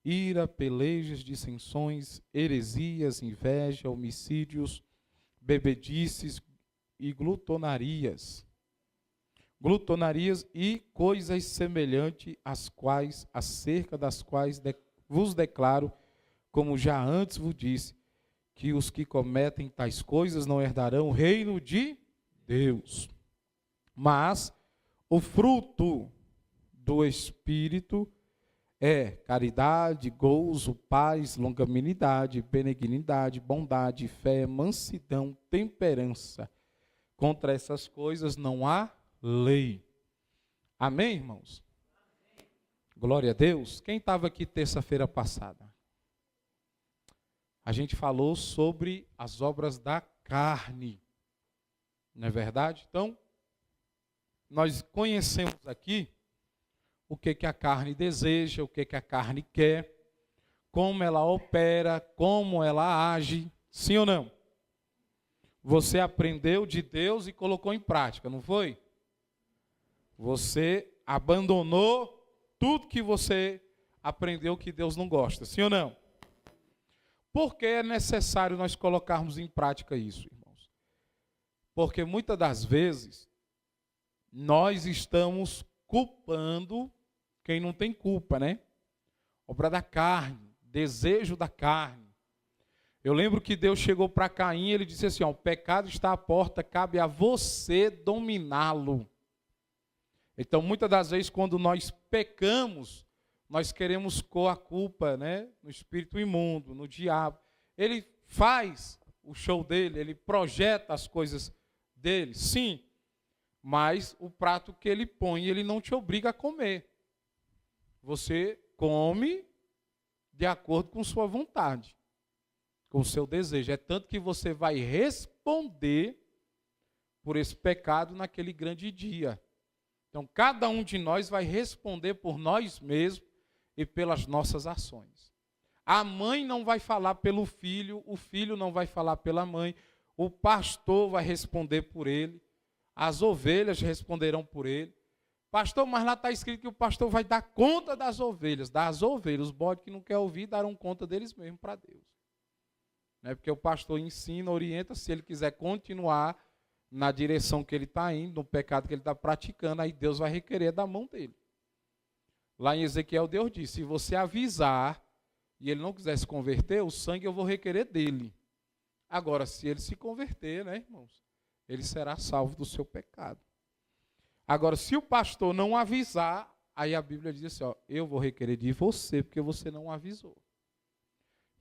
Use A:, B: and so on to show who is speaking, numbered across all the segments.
A: ira, pelejas, dissensões, heresias, inveja, homicídios, bebedices e glutonarias. Glutonarias e coisas semelhantes às quais, acerca das quais vos declaro, como já antes vos disse, que os que cometem tais coisas não herdarão o reino de Deus. Mas o fruto do Espírito é caridade, gozo, paz, longanimidade, benignidade, bondade, fé, mansidão, temperança. Contra essas coisas não há lei. Amém, irmãos? Amém. Glória a Deus. Quem estava aqui terça-feira passada? A gente falou sobre as obras da carne. Não é verdade? Então, nós conhecemos aqui o que a carne deseja, o que a carne quer, como ela opera, como ela age. Sim ou não? Você aprendeu de Deus e colocou em prática, não foi? Você abandonou tudo que você aprendeu que Deus não gosta. Sim ou não? Por que é necessário nós colocarmos em prática isso, irmãos? Porque muitas das vezes nós estamos culpando quem não tem culpa, né? Obra da carne, desejo da carne. Eu lembro que Deus chegou para Caim e ele disse assim, ó, o pecado está à porta, cabe a você dominá-lo. Então, muitas das vezes, quando nós pecamos, nós queremos pôr a culpa, né, no espírito imundo, no diabo. Ele faz o show dele, ele projeta as coisas dele, sim, mas o prato que ele põe, ele não te obriga a comer. Você come de acordo com sua vontade, com o seu desejo. É tanto que você vai responder por esse pecado naquele grande dia. Então, cada um de nós vai responder por nós mesmos e pelas nossas ações. A mãe não vai falar pelo filho, o filho não vai falar pela mãe, o pastor vai responder por ele, as ovelhas responderão por ele. Pastor, mas lá está escrito que o pastor vai dar conta das ovelhas. Os bodes que não querem ouvir darão conta deles mesmos para Deus. Não é porque o pastor ensina, orienta, se ele quiser continuar na direção que ele está indo, no pecado que ele está praticando, aí Deus vai requerer da mão dele. Lá em Ezequiel, Deus disse, se você avisar e ele não quiser se converter, o sangue eu vou requerer dele. Agora, se ele se converter, né, irmãos, ele será salvo do seu pecado. Agora, se o pastor não avisar, aí a Bíblia diz assim, ó, eu vou requerer de você, porque você não avisou.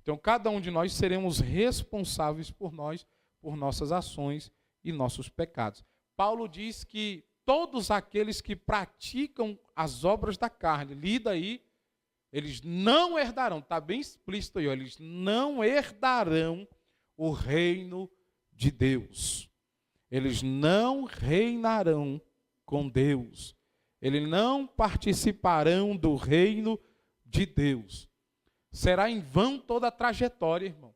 A: Então, cada um de nós seremos responsáveis por nós, por nossas ações e nossos pecados. Paulo diz que todos aqueles que praticam as obras da carne, lida aí, eles não herdarão, está bem explícito aí, ó, eles não herdarão o reino de Deus. Eles não reinarão com Deus. Eles não participarão do reino de Deus. Será em vão toda a trajetória, irmão.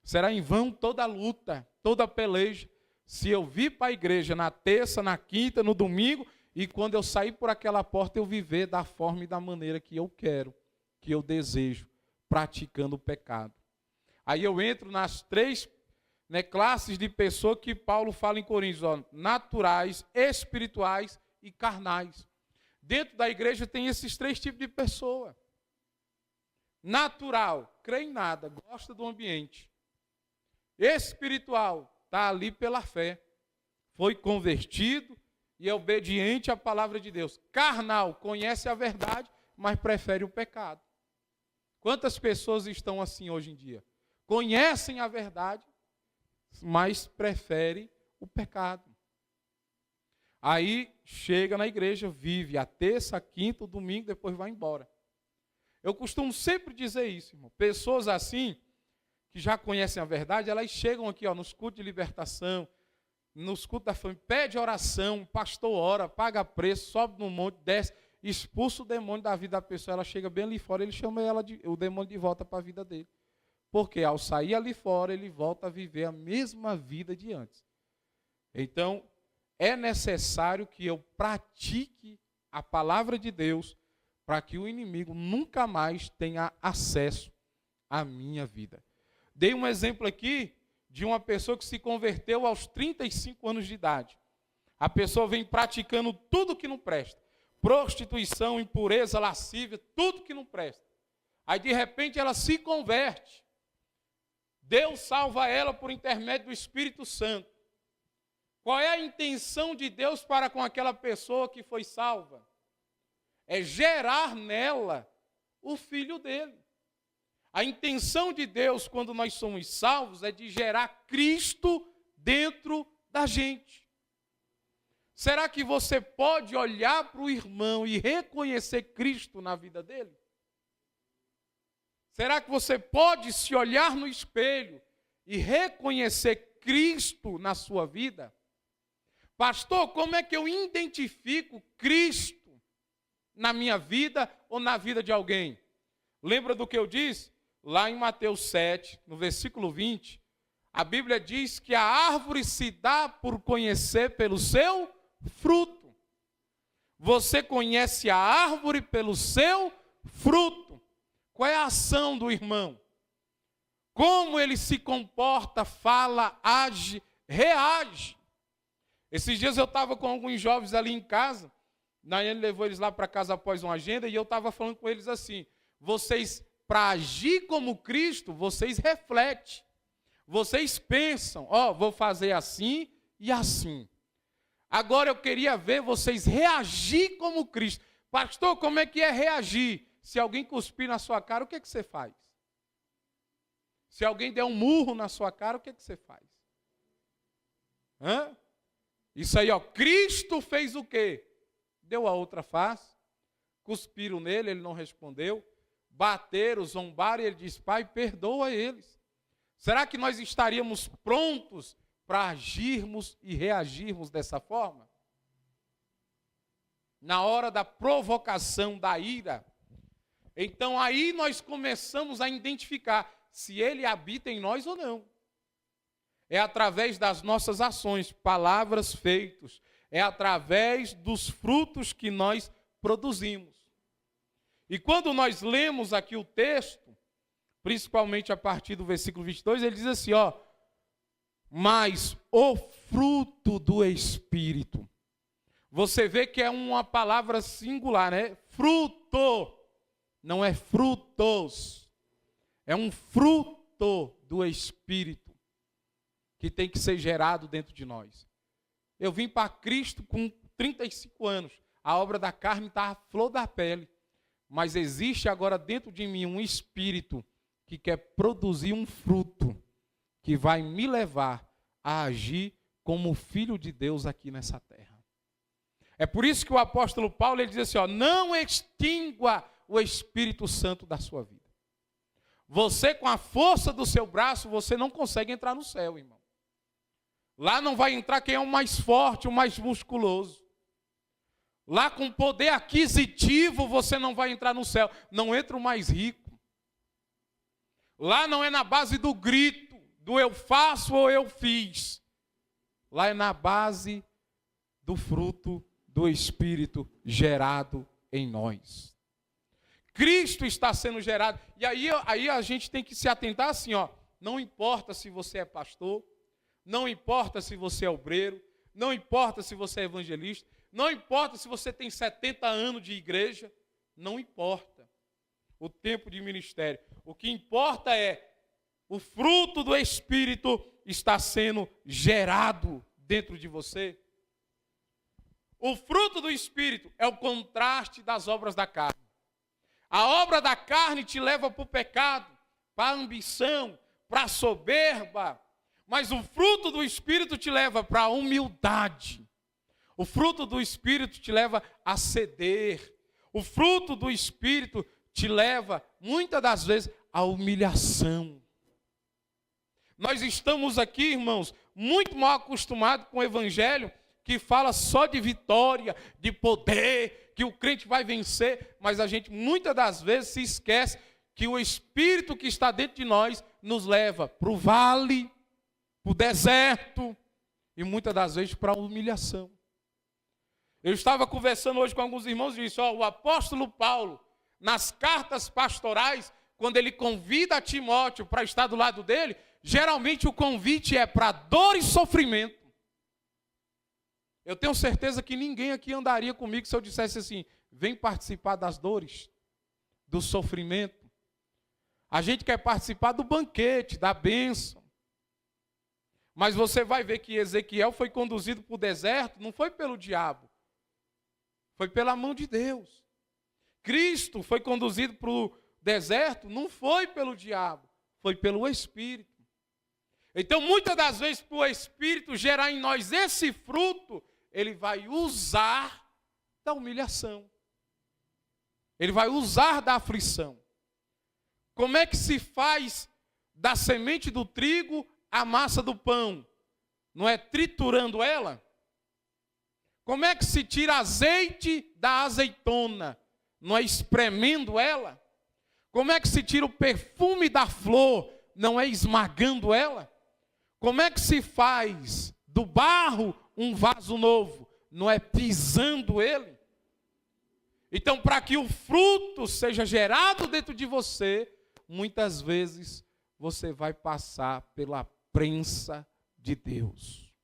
A: Será em vão toda a luta, toda a peleja. Se eu vir para a igreja na terça, na quinta, no domingo, e quando eu sair por aquela porta, eu viver da forma e da maneira que eu quero, que eu desejo, praticando o pecado. Aí eu entro nas três classes de pessoas que Paulo fala em Coríntios, ó, naturais, espirituais e carnais. Dentro da igreja tem esses três tipos de pessoa. Natural, crê em nada, gosta do ambiente. Espiritual, está ali pela fé. Foi convertido e é obediente à palavra de Deus. Carnal, conhece a verdade, mas prefere o pecado. Quantas pessoas estão assim hoje em dia? Conhecem a verdade, mas prefere o pecado. Aí chega na igreja, vive a terça, a quinta, o domingo, depois vai embora. Eu costumo sempre dizer isso, irmão. Pessoas assim, que já conhecem a verdade, elas chegam aqui, ó, nos cultos de libertação, nos cultos da família, pede oração, o pastor ora, paga preço, sobe no monte, desce, expulsa o demônio da vida da pessoa, ela chega bem ali fora, ele chama o demônio de volta para a vida dele. Porque ao sair ali fora, ele volta a viver a mesma vida de antes. Então, é necessário que eu pratique a palavra de Deus para que o inimigo nunca mais tenha acesso à minha vida. Dei um exemplo aqui de uma pessoa que se converteu aos 35 anos de idade. A pessoa vem praticando tudo que não presta. Prostituição, impureza, lascívia, tudo que não presta. Aí de repente ela se converte. Deus salva ela por intermédio do Espírito Santo. Qual é a intenção de Deus para com aquela pessoa que foi salva? É gerar nela o filho dele. A intenção de Deus quando nós somos salvos é de gerar Cristo dentro da gente. Será que você pode olhar para o irmão e reconhecer Cristo na vida dele? Será que você pode se olhar no espelho e reconhecer Cristo na sua vida? Pastor, como é que eu identifico Cristo na minha vida ou na vida de alguém? Lembra do que eu disse? Lá em Mateus 7, no versículo 20, a Bíblia diz que a árvore se dá por conhecer pelo seu fruto. Você conhece a árvore pelo seu fruto. Qual é a ação do irmão? Como ele se comporta, fala, age, reage. Esses dias eu estava com alguns jovens ali em casa, Nayane levou eles lá para casa após uma agenda, e eu estava falando com eles assim, vocês, para agir como Cristo, vocês refletem, vocês pensam, vou fazer assim e assim. Agora eu queria ver vocês reagir como Cristo. Pastor, como é que é reagir? Se alguém cuspir na sua cara, o que é que você faz? Se alguém der um murro na sua cara, o que é que você faz? Isso aí, Cristo fez o quê? Deu a outra face, cuspiram nele, ele não respondeu, bateram, zombaram, e ele diz, Pai, perdoa eles. Será que nós estaríamos prontos para agirmos e reagirmos dessa forma? Na hora da provocação, da ira. Então aí nós começamos a identificar se ele habita em nós ou não. É através das nossas ações, palavras, feitos. É através dos frutos que nós produzimos. E quando nós lemos aqui o texto, principalmente a partir do versículo 22, ele diz assim, mas o fruto do Espírito. Você vê que é uma palavra singular, né? Fruto, não é frutos. É um fruto do Espírito que tem que ser gerado dentro de nós. Eu vim para Cristo com 35 anos. A obra da carne está à flor da pele. Mas existe agora dentro de mim um espírito que quer produzir um fruto que vai me levar a agir como filho de Deus aqui nessa terra. É por isso que o apóstolo Paulo ele diz assim, não extingua o Espírito Santo da sua vida. Você com a força do seu braço, você não consegue entrar no céu, irmão. Lá não vai entrar quem é o mais forte, o mais musculoso. Lá com poder aquisitivo você não vai entrar no céu. Não entra o mais rico. Lá não é na base do grito, do eu faço ou eu fiz. Lá é na base do fruto do Espírito gerado em nós. Cristo está sendo gerado. E aí a gente tem que se atentar assim, não importa se você é pastor, não importa se você é obreiro, não importa se você é evangelista, não importa se você tem 70 anos de igreja, não importa o tempo de ministério. O que importa é o fruto do Espírito está sendo gerado dentro de você. O fruto do Espírito é o contraste das obras da carne. A obra da carne te leva para o pecado, para a ambição, para a soberba. Mas o fruto do Espírito te leva para a humildade. O fruto do Espírito te leva a ceder. O fruto do Espírito te leva, muitas das vezes, à humilhação. Nós estamos aqui, irmãos, muito mal acostumados com o Evangelho, que fala só de vitória, de poder, que o crente vai vencer, mas a gente muitas das vezes se esquece que o Espírito que está dentro de nós nos leva para o vale, para o deserto e muitas das vezes para a humilhação. Eu estava conversando hoje com alguns irmãos e disse, o apóstolo Paulo, nas cartas pastorais, quando ele convida Timóteo para estar do lado dele, geralmente o convite é para dor e sofrimento. Eu tenho certeza que ninguém aqui andaria comigo se eu dissesse assim, vem participar das dores, do sofrimento. A gente quer participar do banquete, da bênção. Mas você vai ver que Ezequiel foi conduzido para o deserto, não foi pelo diabo, foi pela mão de Deus. Cristo foi conduzido para o deserto, não foi pelo diabo, foi pelo Espírito. Então, muitas das vezes, para o Espírito gerar em nós esse fruto, ele vai usar da humilhação. Ele vai usar da aflição. Como é que se faz da semente do trigo a massa do pão? Não é triturando ela? Como é que se tira azeite da azeitona? Não é espremendo ela? Como é que se tira o perfume da flor? Não é esmagando ela? Como é que se faz do barro um vaso novo? Não é pisando ele? Então, para que o fruto seja gerado dentro de você, muitas vezes você vai passar pela prensa de Deus.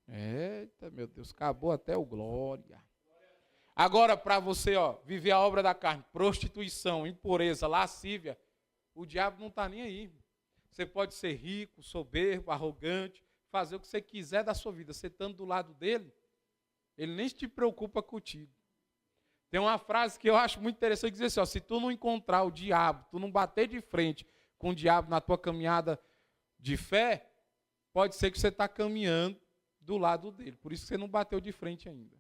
A: Eita, meu Deus, acabou até o glória. Agora, para você viver a obra da carne, prostituição, impureza, lascívia, o diabo não está nem aí. Você pode ser rico, soberbo, arrogante, fazer o que você quiser da sua vida. Você estando do lado dele, ele nem se preocupa contigo. Tem uma frase que eu acho muito interessante, que diz assim, se tu não encontrar o diabo, tu não bater de frente com o diabo na tua caminhada de fé, pode ser que você está caminhando do lado dele. Por isso que você não bateu de frente ainda.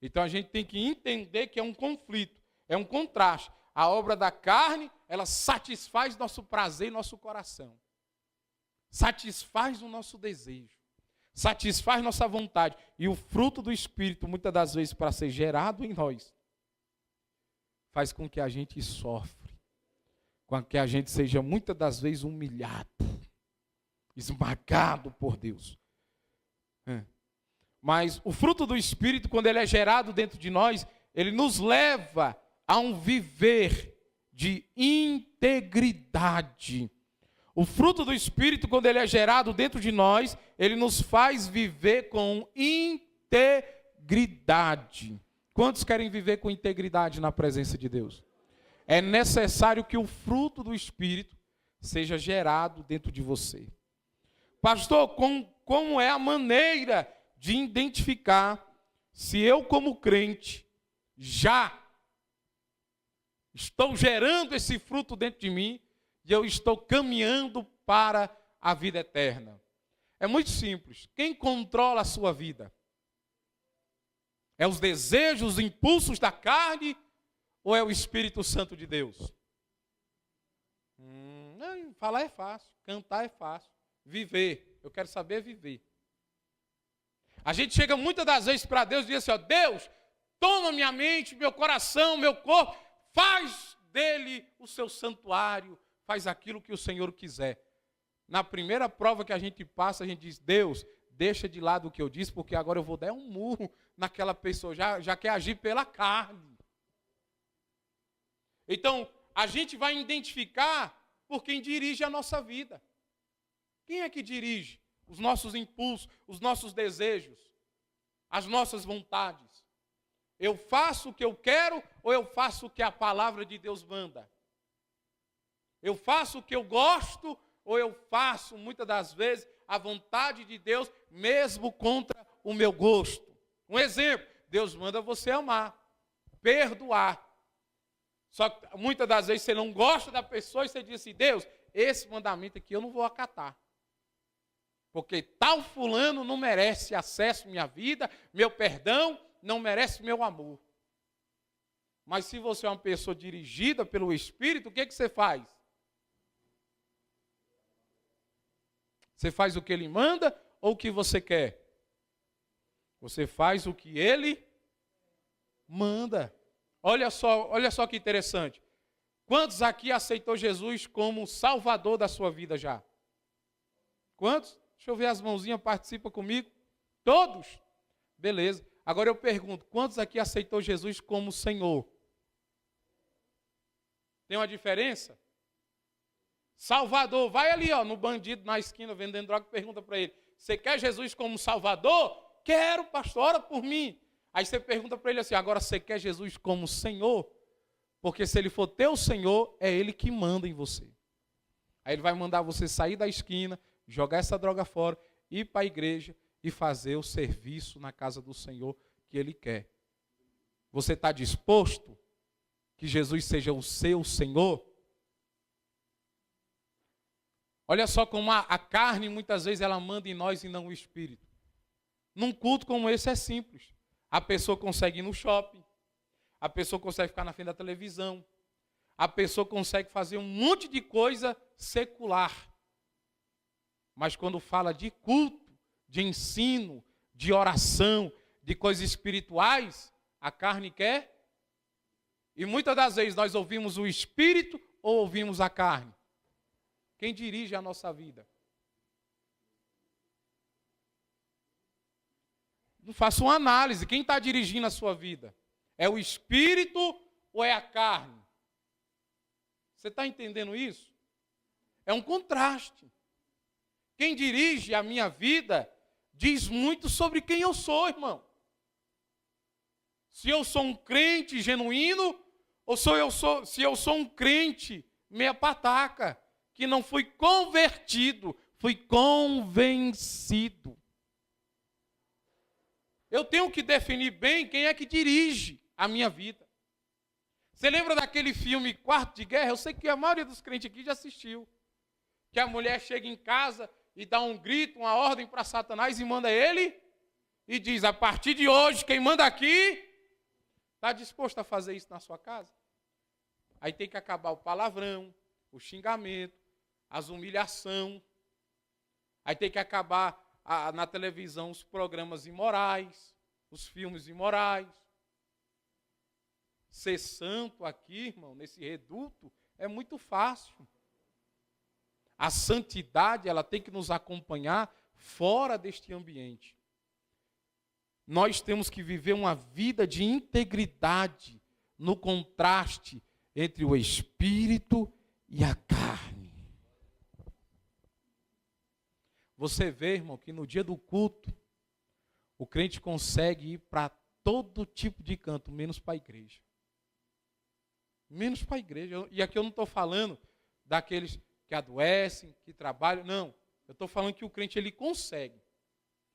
A: Então a gente tem que entender que é um conflito, é um contraste. A obra da carne, ela satisfaz nosso prazer e nosso coração. Satisfaz o nosso desejo. Satisfaz nossa vontade. E o fruto do Espírito, muitas das vezes, para ser gerado em nós, faz com que a gente sofre. Com que a gente seja, muitas das vezes, humilhado. Esmagado por Deus. Mas o fruto do Espírito, quando ele é gerado dentro de nós, ele nos leva a um viver de integridade. O fruto do Espírito, quando ele é gerado dentro de nós, ele nos faz viver com integridade. Quantos querem viver com integridade na presença de Deus? É necessário que o fruto do Espírito seja gerado dentro de você. Pastor, como é a maneira de identificar se eu, como crente, já estou gerando esse fruto dentro de mim e eu estou caminhando para a vida eterna? É muito simples. Quem controla a sua vida? É os desejos, os impulsos da carne ou é o Espírito Santo de Deus? Falar é fácil, cantar é fácil, viver, eu quero saber viver. A gente chega muitas das vezes para Deus e diz assim, Deus, toma minha mente, meu coração, meu corpo, faz dele o seu santuário, faz aquilo que o Senhor quiser. Na primeira prova que a gente passa, a gente diz, Deus, deixa de lado o que eu disse, porque agora eu vou dar um murro naquela pessoa, já quer agir pela carne. Então, a gente vai identificar por quem dirige a nossa vida. Quem é que dirige os nossos impulsos, os nossos desejos, as nossas vontades? Eu faço o que eu quero ou eu faço o que a palavra de Deus manda? Eu faço o que eu gosto ou eu faço, muitas das vezes, a vontade de Deus, mesmo contra o meu gosto? Um exemplo, Deus manda você amar, perdoar. Só que muitas das vezes você não gosta da pessoa e você diz assim, Deus, esse mandamento aqui eu não vou acatar. Porque tal fulano não merece acesso à minha vida, meu perdão, não merece meu amor. Mas se você é uma pessoa dirigida pelo Espírito, o que você faz? Você faz o que ele manda ou o que você quer? Você faz o que ele manda. Olha só que interessante. Quantos aqui aceitou Jesus como Salvador da sua vida já? Quantos? Deixa eu ver as mãozinhas, participa comigo. Todos? Beleza. Agora eu pergunto, quantos aqui aceitou Jesus como Senhor? Tem uma diferença? Salvador, vai ali, ó, no bandido na esquina vendendo droga, pergunta para ele: você quer Jesus como Salvador? Quero, pastor, ora por mim. Aí você pergunta para ele assim: agora você quer Jesus como Senhor? Porque se ele for teu Senhor, é ele que manda em você. Aí ele vai mandar você sair da esquina, jogar essa droga fora, ir para a igreja e fazer o serviço na casa do Senhor que ele quer. Você está disposto que Jesus seja o seu Senhor? Olha só como a carne muitas vezes ela manda em nós e não o Espírito. Num culto como esse é simples. A pessoa consegue ir no shopping, a pessoa consegue ficar na frente da televisão, a pessoa consegue fazer um monte de coisa secular. Mas quando fala de culto, de ensino, de oração, de coisas espirituais, a carne quer. E muitas das vezes nós ouvimos o Espírito ou ouvimos a carne. Quem dirige a nossa vida? Não faça uma análise. Quem está dirigindo a sua vida? É o Espírito ou é a carne? Você está entendendo isso? É um contraste. Quem dirige a minha vida diz muito sobre quem eu sou, irmão. Se eu sou um crente genuíno ou se eu sou um crente meia pataca, que não fui convertido, fui convencido. Eu tenho que definir bem quem é que dirige a minha vida. Você lembra daquele filme Quarto de Guerra? Eu sei que a maioria dos crentes aqui já assistiu. Que a mulher chega em casa e dá um grito, uma ordem para Satanás e manda ele e diz: a partir de hoje, quem manda aqui, está disposto a fazer isso na sua casa? Aí tem que acabar o palavrão, o xingamento, as humilhações. Aí tem que acabar na televisão os programas imorais, os filmes imorais. Ser santo aqui, irmão, nesse reduto, é muito fácil. A santidade, ela tem que nos acompanhar fora deste ambiente. Nós temos que viver uma vida de integridade no contraste entre o espírito e a carne. Você vê, irmão, que no dia do culto, o crente consegue ir para todo tipo de canto, menos para a igreja. Menos para a igreja. E aqui eu não estou falando daqueles que adoecem, que trabalham, não. Eu estou falando que o crente, ele consegue.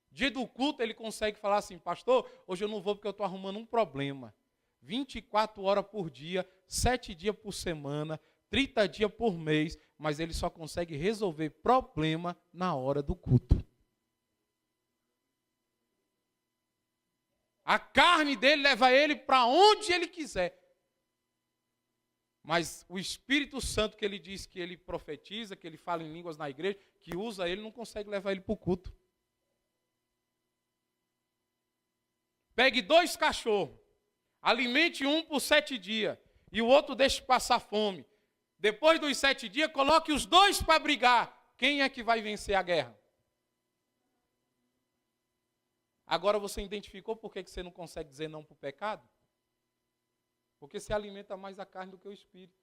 A: Dia do culto, ele consegue falar assim: pastor, hoje eu não vou porque eu estou arrumando um problema. 24 horas por dia, 7 dias por semana, 30 dias por mês, mas ele só consegue resolver problema na hora do culto. A carne dele leva ele para onde ele quiser. Mas o Espírito Santo que ele diz que ele profetiza, que ele fala em línguas na igreja, que usa ele, não consegue levar ele para o culto. Pegue 2 cachorros, alimente um por 7 dias, e o outro deixe passar fome. Depois dos 7 dias, coloque os 2 para brigar. Quem é que vai vencer a guerra? Agora você identificou por que você não consegue dizer não para o pecado? Porque você alimenta mais a carne do que o espírito.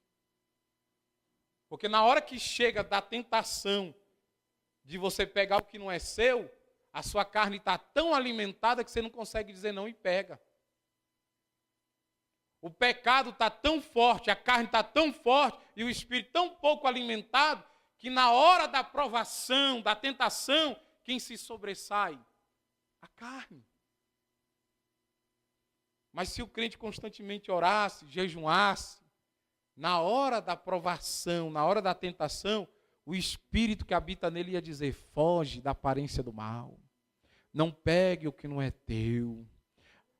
A: Porque na hora que chega da tentação de você pegar o que não é seu, a sua carne está tão alimentada que você não consegue dizer não e pega. O pecado está tão forte, a carne está tão forte e o espírito tão pouco alimentado que na hora da provação, da tentação, quem se sobressai? A carne. Mas se o crente constantemente orasse, jejuasse, na hora da provação, na hora da tentação, o espírito que habita nele ia dizer: foge da aparência do mal, não pegue o que não é teu,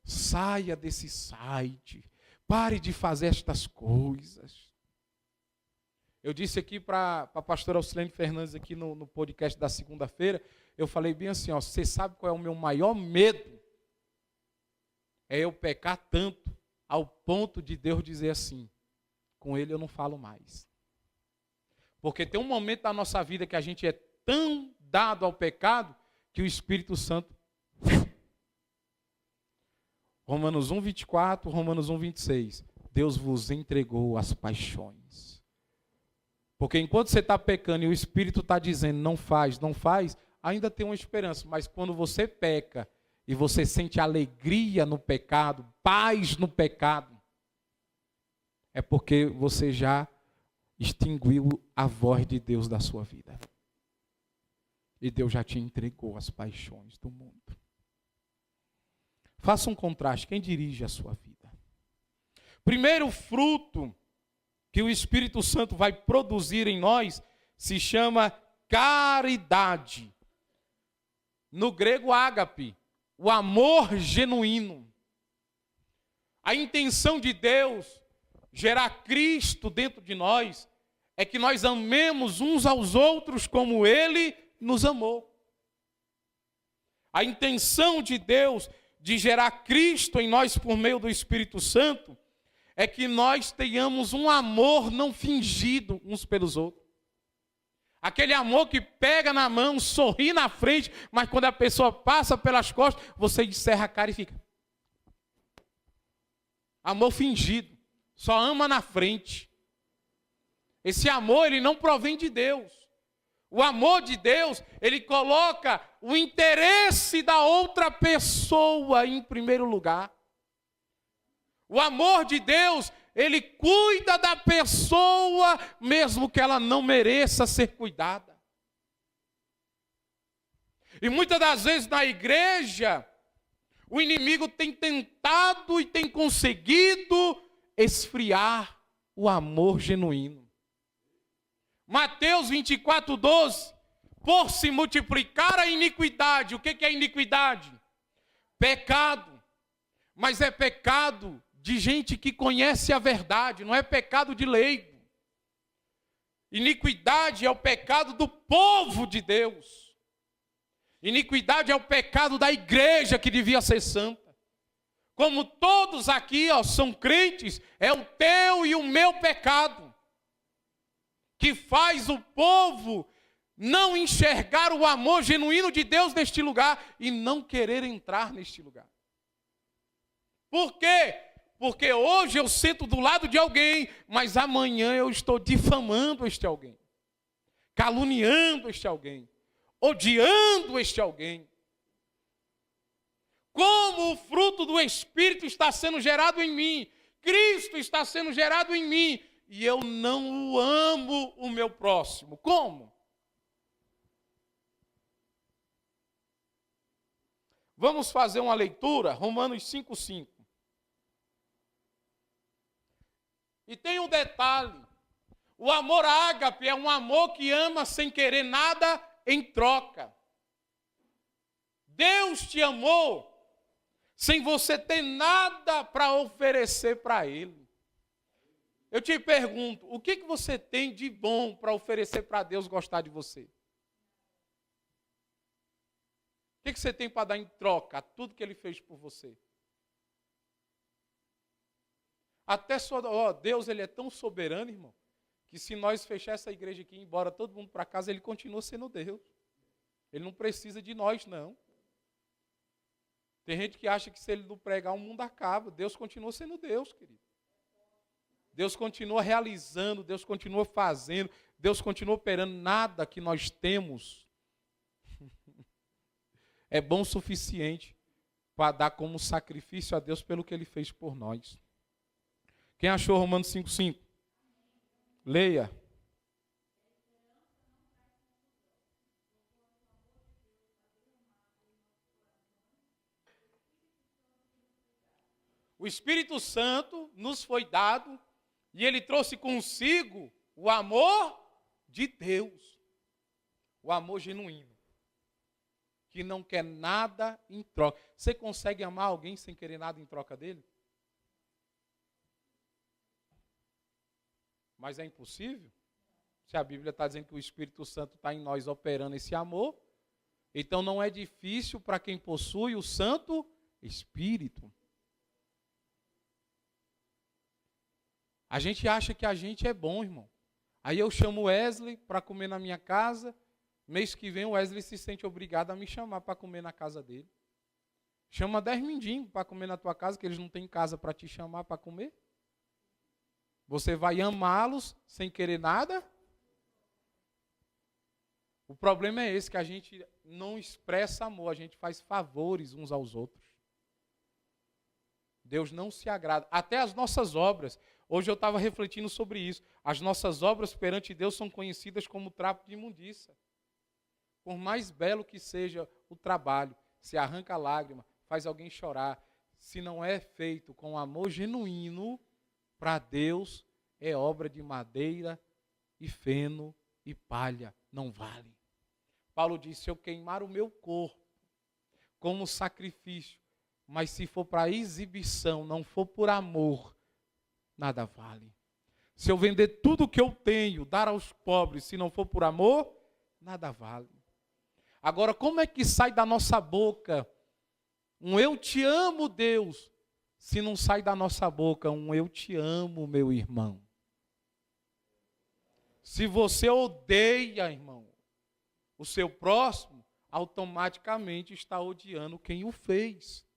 A: saia desse site, pare de fazer estas coisas. Eu disse aqui para a pastora Alcilene Fernandes aqui no podcast da segunda-feira, eu falei bem assim, ó: você sabe qual é o meu maior medo? É eu pecar tanto ao ponto de Deus dizer assim: com ele eu não falo mais. Porque tem um momento da nossa vida que a gente é tão dado ao pecado que o Espírito Santo Romanos 1, 24, Romanos 1, 26. Deus vos entregou as paixões. Porque enquanto você está pecando e o Espírito está dizendo não faz, não faz, ainda tem uma esperança. Mas quando você peca e você sente alegria no pecado, paz no pecado, é porque você já extinguiu a voz de Deus da sua vida. E Deus já te entregou as paixões do mundo. Faça um contraste. Quem dirige a sua vida? Primeiro fruto que o Espírito Santo vai produzir em nós se chama caridade. No grego, ágape, o amor genuíno. A intenção de Deus gerar Cristo dentro de nós é que nós amemos uns aos outros como Ele nos amou. A intenção de Deus de gerar Cristo em nós por meio do Espírito Santo é que nós tenhamos um amor não fingido uns pelos outros. Aquele amor que pega na mão, sorri na frente, mas quando a pessoa passa pelas costas, você encerra a cara e fica. Amor fingido, só ama na frente. Esse amor, ele não provém de Deus. O amor de Deus, ele coloca o interesse da outra pessoa em primeiro lugar. O amor de Deus, ele cuida da pessoa, mesmo que ela não mereça ser cuidada. E muitas das vezes na igreja, o inimigo tem tentado e tem conseguido esfriar o amor genuíno. Mateus 24, 12. Por se multiplicar a iniquidade. O que é iniquidade? Pecado. Mas é pecado de gente que conhece a verdade, não é pecado de leigo. Iniquidade é o pecado do povo de Deus. Iniquidade é o pecado da igreja que devia ser santa. Como todos aqui são crentes, é o teu e o meu pecado que faz o povo não enxergar o amor genuíno de Deus neste lugar e não querer entrar neste lugar. Por quê? Porque hoje eu sento do lado de alguém, mas amanhã eu estou difamando este alguém, caluniando este alguém, odiando este alguém. Como o fruto do Espírito está sendo gerado em mim, Cristo está sendo gerado em mim, e eu não o amo o meu próximo. Como? Vamos fazer uma leitura, Romanos 5,5. E tem um detalhe, o amor ágape é um amor que ama sem querer nada em troca. Deus te amou sem você ter nada para oferecer para Ele. Eu te pergunto, o que você tem de bom para oferecer para Deus gostar de você? O que você tem para dar em troca a tudo que Ele fez por você? Até Deus, Ele é tão soberano, irmão, que se nós fechar essa igreja aqui e ir embora todo mundo para casa, Ele continua sendo Deus. Ele não precisa de nós, não. Tem gente que acha que se Ele não pregar, o mundo acaba. Deus continua sendo Deus, querido. Deus continua realizando, Deus continua fazendo, Deus continua operando. Nada que nós temos é bom o suficiente para dar como sacrifício a Deus pelo que Ele fez por nós. Quem achou Romanos 5,5? Leia. O Espírito Santo nos foi dado e Ele trouxe consigo o amor de Deus. O amor genuíno. Que não quer nada em troca. Você consegue amar alguém sem querer nada em troca dele? Mas é impossível. Se a Bíblia está dizendo que o Espírito Santo está em nós operando esse amor, então não é difícil para quem possui o Santo Espírito. A gente acha que a gente é bom, irmão. Aí eu chamo o Wesley para comer na minha casa. Mês que vem o Wesley se sente obrigado a me chamar para comer na casa dele. Chama 10 mendigos para comer na tua casa, que eles não têm casa para te chamar para comer. Você vai amá-los sem querer nada? O problema é esse, que a gente não expressa amor, a gente faz favores uns aos outros. Deus não se agrada. Até as nossas obras. Hoje eu estava refletindo sobre isso. As nossas obras perante Deus são conhecidas como trapo de imundícia. Por mais belo que seja o trabalho, se arranca lágrima, faz alguém chorar, se não é feito com amor genuíno, para Deus é obra de madeira e feno e palha, não vale. Paulo disse, se eu queimar o meu corpo como sacrifício, mas se for para exibição, não for por amor, nada vale. Se eu vender tudo o que eu tenho, dar aos pobres, se não for por amor, nada vale. Agora, como é que sai da nossa boca um eu te amo, Deus, se não sai da nossa boca um eu te amo, meu irmão? Se você odeia, irmão, o seu próximo, automaticamente está odiando quem o fez.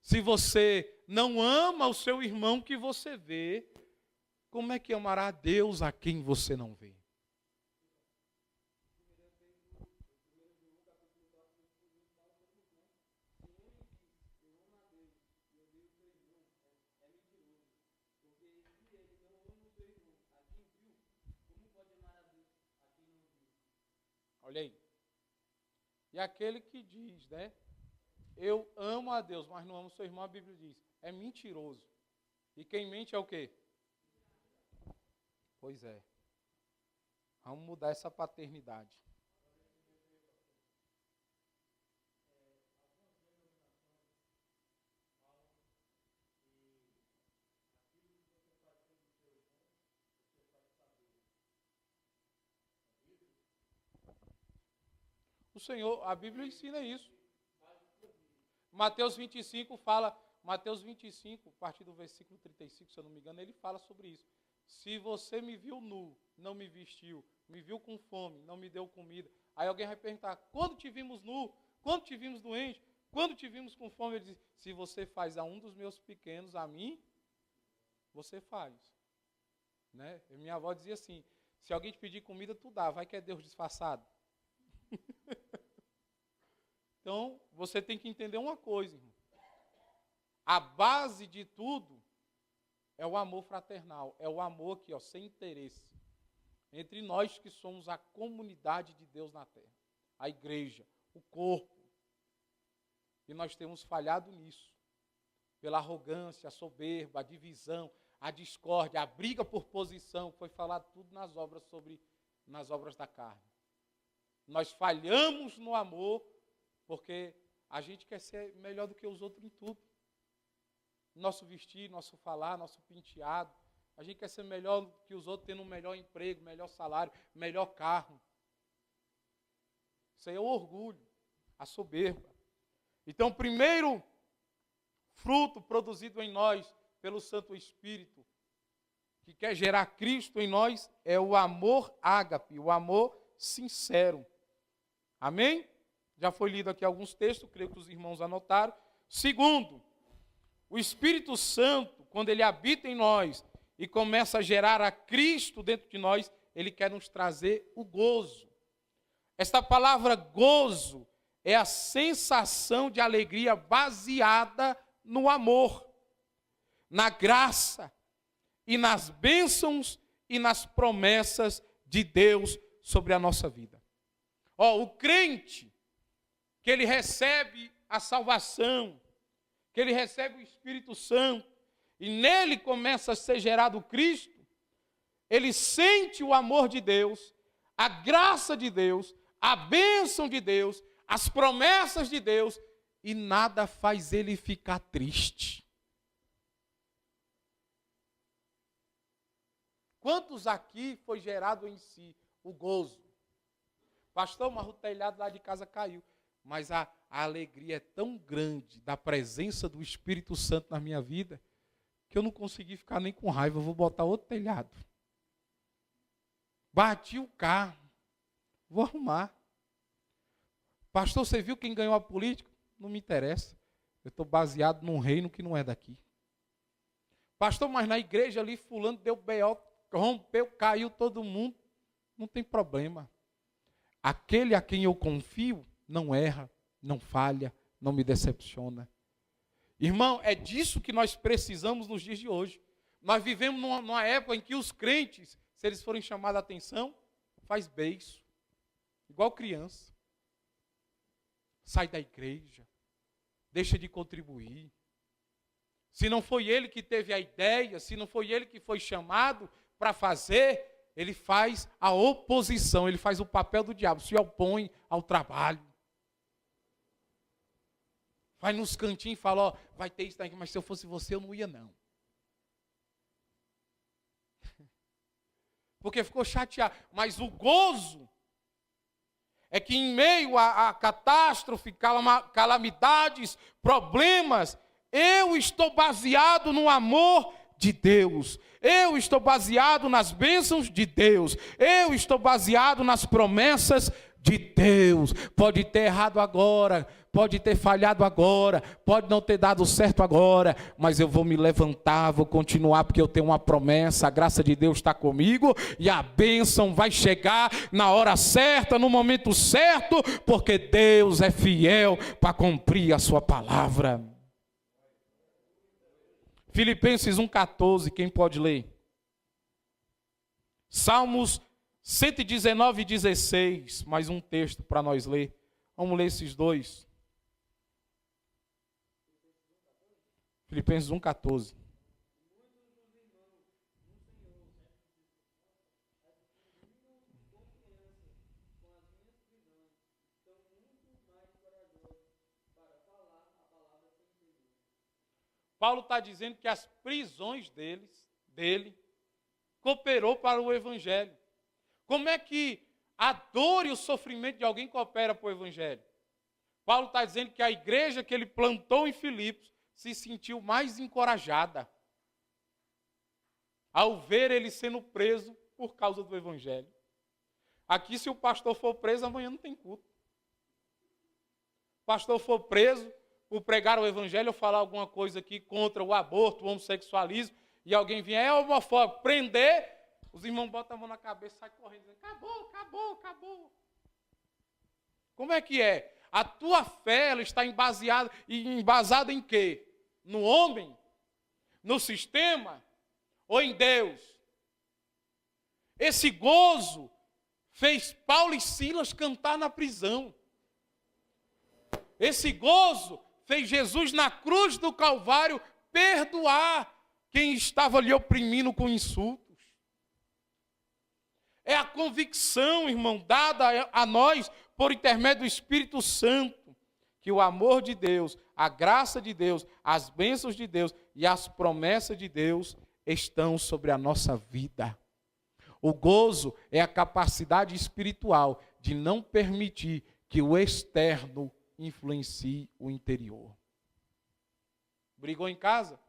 A: Se você não ama o seu irmão que você vê, como é que amará a Deus a quem você não vê? Olha aí. E aquele que diz, né? Eu amo a Deus, mas não amo seu irmão, a Bíblia diz, é mentiroso. E quem mente é o quê? Pois é. Vamos mudar essa paternidade. O Senhor, a Bíblia ensina isso. Mateus 25 fala, Mateus 25, a partir do versículo 35, se eu não me engano, ele fala sobre isso. Se você me viu nu, não me vestiu, me viu com fome, não me deu comida. Aí alguém vai perguntar, quando te vimos nu? Quando te vimos doente? Quando te vimos com fome? Ele diz, se você faz a um dos meus pequenos, a mim, você faz. Né? Minha avó dizia assim, se alguém te pedir comida, tu dá, vai que é Deus disfarçado. Então, você tem que entender uma coisa, irmão. A base de tudo é o amor fraternal, é o amor aqui, ó, sem interesse. Entre nós que somos a comunidade de Deus na terra, a igreja, o corpo. E nós temos falhado nisso. Pela arrogância, a soberba, a divisão, a discórdia, a briga por posição, foi falado tudo nas obras da carne. Nós falhamos no amor porque a gente quer ser melhor do que os outros em tudo. Nosso vestir, nosso falar, nosso penteado. A gente quer ser melhor do que os outros, tendo um melhor emprego, melhor salário, melhor carro. Isso aí é o orgulho, a soberba. Então, o primeiro fruto produzido em nós pelo Santo Espírito, que quer gerar Cristo em nós, é o amor ágape, o amor sincero. Amém? Já foi lido aqui alguns textos, creio que os irmãos anotaram. Segundo, o Espírito Santo, quando ele habita em nós e começa a gerar a Cristo dentro de nós, ele quer nos trazer o gozo. Esta palavra gozo é a sensação de alegria baseada no amor, na graça e nas bênçãos e nas promessas de Deus sobre a nossa vida. O crente, que ele recebe a salvação, que ele recebe o Espírito Santo, e nele começa a ser gerado Cristo, ele sente o amor de Deus, a graça de Deus, a bênção de Deus, as promessas de Deus, e nada faz ele ficar triste. Quantos aqui foi gerado em si o gozo? Pastor, mas o telhado lá de casa caiu. Mas a alegria é tão grande da presença do Espírito Santo na minha vida, que eu não consegui ficar nem com raiva, eu vou botar outro telhado. Bati o carro, vou arrumar. Pastor, você viu quem ganhou a política? Não me interessa. Eu estou baseado num reino que não é daqui. Pastor, mas na igreja ali fulano deu B.O., rompeu, caiu todo mundo. Não tem problema. Aquele a quem eu confio não erra, não falha, não me decepciona. Irmão, é disso que nós precisamos nos dias de hoje. Nós vivemos numa época em que os crentes, se eles forem chamados a atenção, faz beiço. Igual criança. Sai da igreja. Deixa de contribuir. Se não foi ele que teve a ideia, se não foi ele que foi chamado para fazer, ele faz a oposição, ele faz o papel do diabo, se opõe ao trabalho. Vai nos cantinhos e fala, ó, vai ter isso daqui, mas se eu fosse você, eu não ia não. Porque ficou chateado. Mas o gozo é que em meio a catástrofe, calamidades, problemas, eu estou baseado no amor de Deus. Eu estou baseado nas bênçãos de Deus. Eu estou baseado nas promessas de Deus. Pode ter errado agora, pode ter falhado agora, pode não ter dado certo agora, mas eu vou me levantar, vou continuar, porque eu tenho uma promessa, a graça de Deus está comigo, e a bênção vai chegar na hora certa, no momento certo, porque Deus é fiel para cumprir a sua palavra. Filipenses 1,14, quem pode ler? Salmos 119, 16, mais um texto para nós ler. Vamos ler esses dois. Filipenses 1,14. Paulo está dizendo que as prisões dele cooperou para o evangelho. Como é que a dor e o sofrimento de alguém coopera para o evangelho? Paulo está dizendo que a igreja que ele plantou em Filipos se sentiu mais encorajada ao ver ele sendo preso por causa do evangelho. Aqui, se o pastor for preso, amanhã não tem culto. O pastor for preso por pregar o evangelho ou falar alguma coisa aqui contra o aborto, o homossexualismo, e alguém vier, é homofóbico, prender, os irmãos botam a mão na cabeça e saem correndo, dizendo, acabou, acabou, acabou. Como é que é? A tua fé ela está embasada em quê? No homem? No sistema? Ou em Deus? Esse gozo fez Paulo e Silas cantar na prisão. Esse gozo fez Jesus na cruz do Calvário perdoar quem estava lhe oprimindo com insultos. É a convicção, irmão, dada a nós por intermédio do Espírito Santo, que o amor de Deus, a graça de Deus, as bênçãos de Deus e as promessas de Deus estão sobre a nossa vida. O gozo é a capacidade espiritual de não permitir que o externo influencie o interior. Brigou em casa?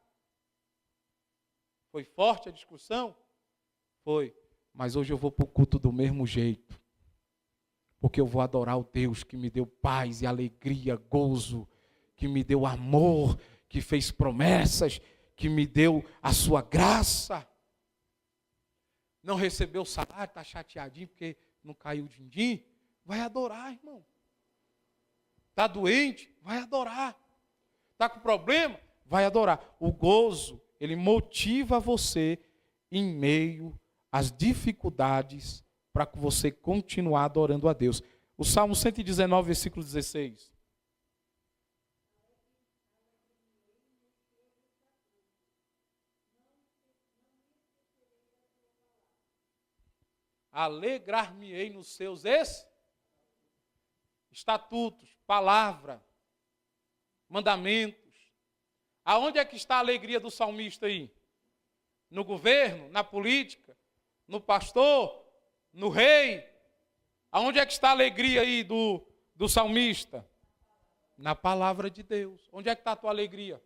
A: Foi forte a discussão? Foi. Mas hoje eu vou para o culto do mesmo jeito. Porque eu vou adorar o Deus que me deu paz e alegria, gozo, que me deu amor, que fez promessas, que me deu a sua graça. Não recebeu o salário, está chateadinho porque não caiu o din-din. Vai adorar, irmão. Está doente? Vai adorar. Está com problema? Vai adorar. O gozo, ele motiva você em meio às dificuldades para que você continuar adorando a Deus. O Salmo 119, versículo 16. Alegrar-me-ei nos seus estatutos, palavra, mandamentos. Aonde é que está a alegria do salmista aí? No governo, na política, no pastor, no rei? Aonde é que está a alegria aí do salmista? Na palavra de Deus. Onde é que está a tua alegria?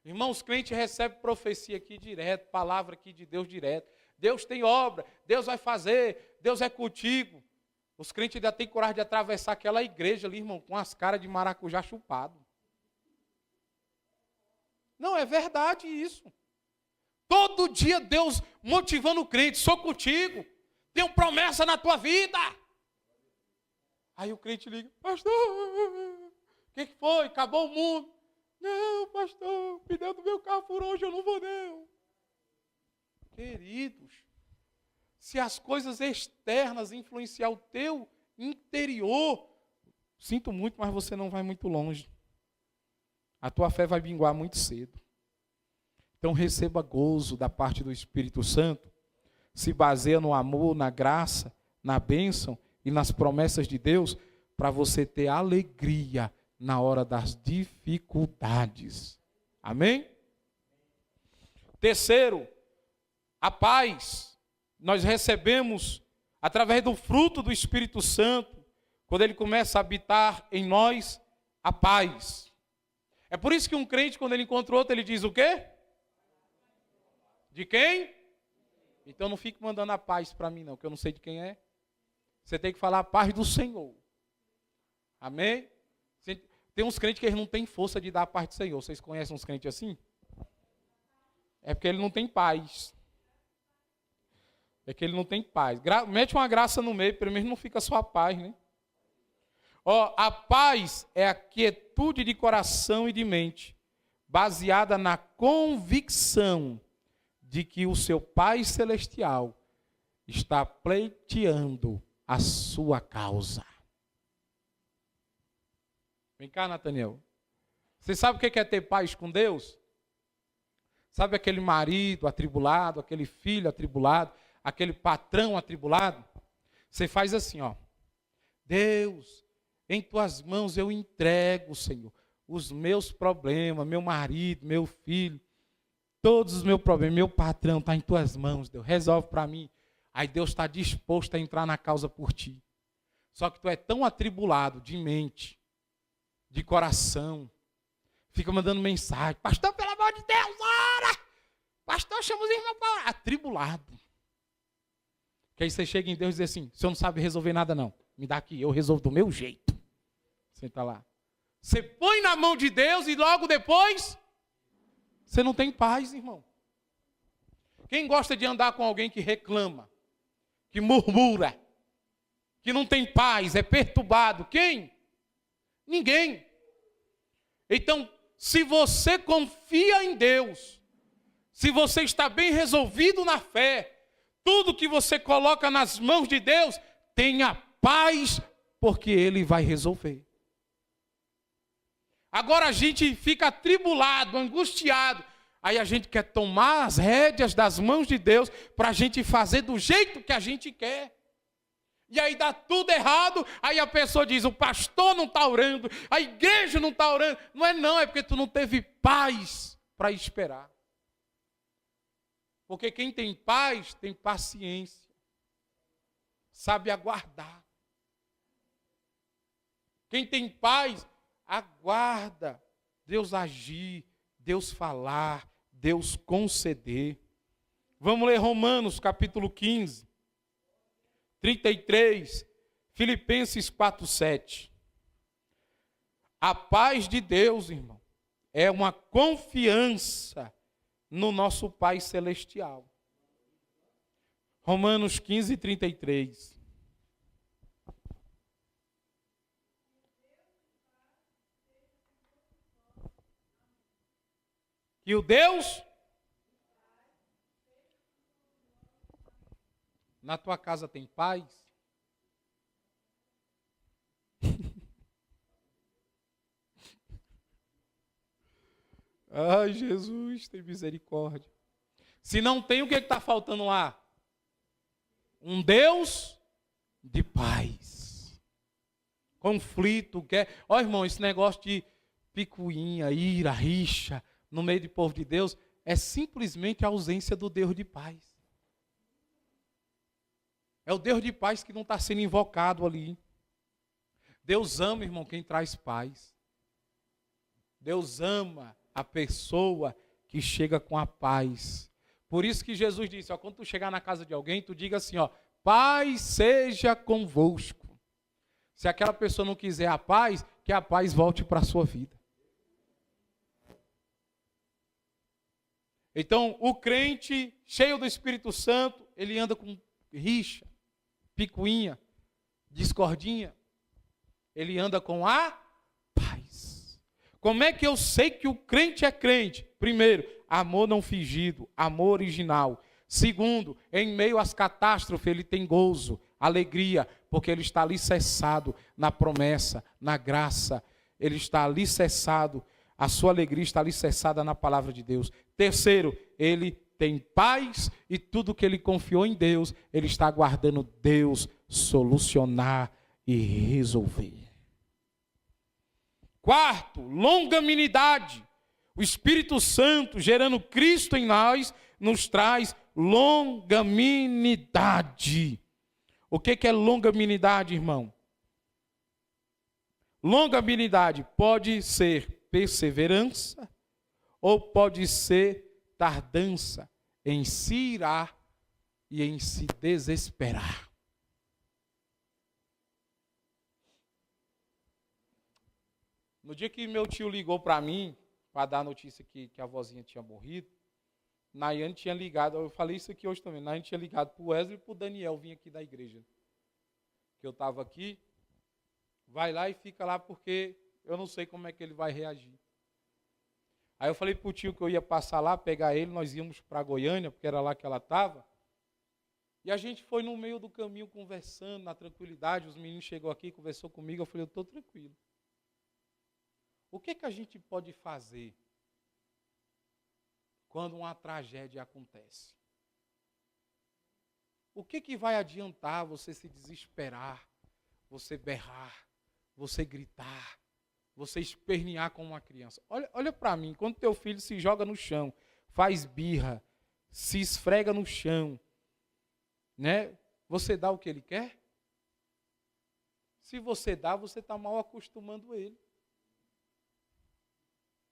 A: Irmãos, crente recebe profecia aqui direto, palavra aqui de Deus direto. Deus tem obra, Deus vai fazer, Deus é contigo. Os crentes ainda têm coragem de atravessar aquela igreja ali, irmão, com as caras de maracujá chupado. Não, é verdade isso. Todo dia Deus motivando o crente, sou contigo, tenho promessa na tua vida. Aí o crente liga, pastor, o que foi? Acabou o mundo. Não, pastor, o pneu do meu carro furou, hoje eu não vou não. Queridos, se as coisas externas influenciar o teu interior, sinto muito, mas você não vai muito longe. A tua fé vai minguar muito cedo. Então receba gozo da parte do Espírito Santo, se baseia no amor, na graça, na bênção e nas promessas de Deus, para você ter alegria na hora das dificuldades. Amém? Terceiro, a paz. Nós recebemos através do fruto do Espírito Santo, quando ele começa a habitar em nós, a paz. É por isso que um crente, quando ele encontra outro, ele diz o quê? De quem? Então não fique mandando a paz para mim não, que eu não sei de quem é. Você tem que falar a paz do Senhor. Amém? Tem uns crentes que eles não têm força de dar a paz do Senhor. Vocês conhecem uns crentes assim? É porque ele não tem paz. É que ele não tem paz. Mete uma graça no meio, pelo menos não fica só a paz, né? Ó, a paz é a quietude de coração e de mente, baseada na convicção de que o seu Pai Celestial está pleiteando a sua causa. Vem cá, Nathaniel. Você sabe o que é ter paz com Deus? Sabe aquele marido atribulado, aquele filho atribulado, aquele patrão atribulado? Você faz assim, ó. Deus, em tuas mãos eu entrego, Senhor, os meus problemas, meu marido, meu filho, todos os meus problemas, meu patrão está em tuas mãos, Deus, resolve para mim. Aí Deus está disposto a entrar na causa por ti. Só que tu é tão atribulado de mente, de coração, fica mandando mensagem, pastor, pelo amor de Deus, ora! Pastor, chama os irmãos para orar. Atribulado. Que aí você chega em Deus e diz assim, o senhor não sabe resolver nada não, me dá aqui, eu resolvo do meu jeito. Senta lá. Você põe na mão de Deus e logo depois, você não tem paz, irmão. Quem gosta de andar com alguém que reclama, que murmura, que não tem paz, é perturbado? Quem? Ninguém. Então, se você confia em Deus, se você está bem resolvido na fé, tudo que você coloca nas mãos de Deus, tenha paz, porque Ele vai resolver. Agora a gente fica atribulado, angustiado, aí a gente quer tomar as rédeas das mãos de Deus para a gente fazer do jeito que a gente quer. E aí dá tudo errado, aí a pessoa diz, o pastor não está orando, a igreja não está orando. Não é não, é porque tu não teve paz para esperar. Porque quem tem paz tem paciência, sabe aguardar. Quem tem paz, aguarda Deus agir, Deus falar, Deus conceder. Vamos ler Romanos capítulo 15, 33, Filipenses 4:7. A paz de Deus, irmão, é uma confiança no nosso Pai Celestial. Romanos 15, 33. E o Deus na tua casa tem paz? Ai, Jesus, tem misericórdia. Se não tem, o que está faltando lá? Um Deus de paz. Conflito, Ó, irmão, esse negócio de picuinha, ira, rixa, no meio do povo de Deus, é simplesmente a ausência do Deus de paz. É o Deus de paz que não está sendo invocado ali. Deus ama, irmão, quem traz paz. Deus ama a pessoa que chega com a paz. Por isso que Jesus disse, ó, quando tu chegar na casa de alguém, tu diga assim, ó, paz seja convosco. Se aquela pessoa não quiser a paz, que a paz volte para a sua vida. Então, o crente cheio do Espírito Santo, ele anda com rixa, picuinha, discordinha. Ele anda com a paz. Como é que eu sei que o crente é crente? Primeiro, amor não fingido, amor original. Segundo, em meio às catástrofes, ele tem gozo, alegria, porque ele está alicerçado na promessa, na graça. Ele está alicerçado, a sua alegria está alicerçada na palavra de Deus. Terceiro, ele tem paz e tudo que ele confiou em Deus, ele está aguardando Deus solucionar e resolver. Quarto, longanimidade. O Espírito Santo, gerando Cristo em nós, nos traz longanimidade. O que é longanimidade, irmão? Longanimidade pode ser perseverança ou pode ser tardança em se irar e em se desesperar. No dia que meu tio ligou para mim, para dar a notícia que a vozinha tinha morrido, Nayane tinha ligado, eu falei isso aqui hoje também, Nayane tinha ligado para o Wesley e para o Daniel, vim aqui da igreja, que eu estava aqui, vai lá e fica lá porque eu não sei como é que ele vai reagir. Aí eu falei para o tio que eu ia passar lá, pegar ele, nós íamos para Goiânia, porque era lá que ela estava, e a gente foi no meio do caminho conversando, na tranquilidade, os meninos chegou aqui, conversou comigo, eu falei, eu estou tranquilo. O que a gente pode fazer quando uma tragédia acontece? O que vai adiantar você se desesperar, você berrar, você gritar, você espernear como uma criança? Olha para mim, quando teu filho se joga no chão, faz birra, se esfrega no chão, né? Você dá o que ele quer? Se você dá, você está mal acostumando ele.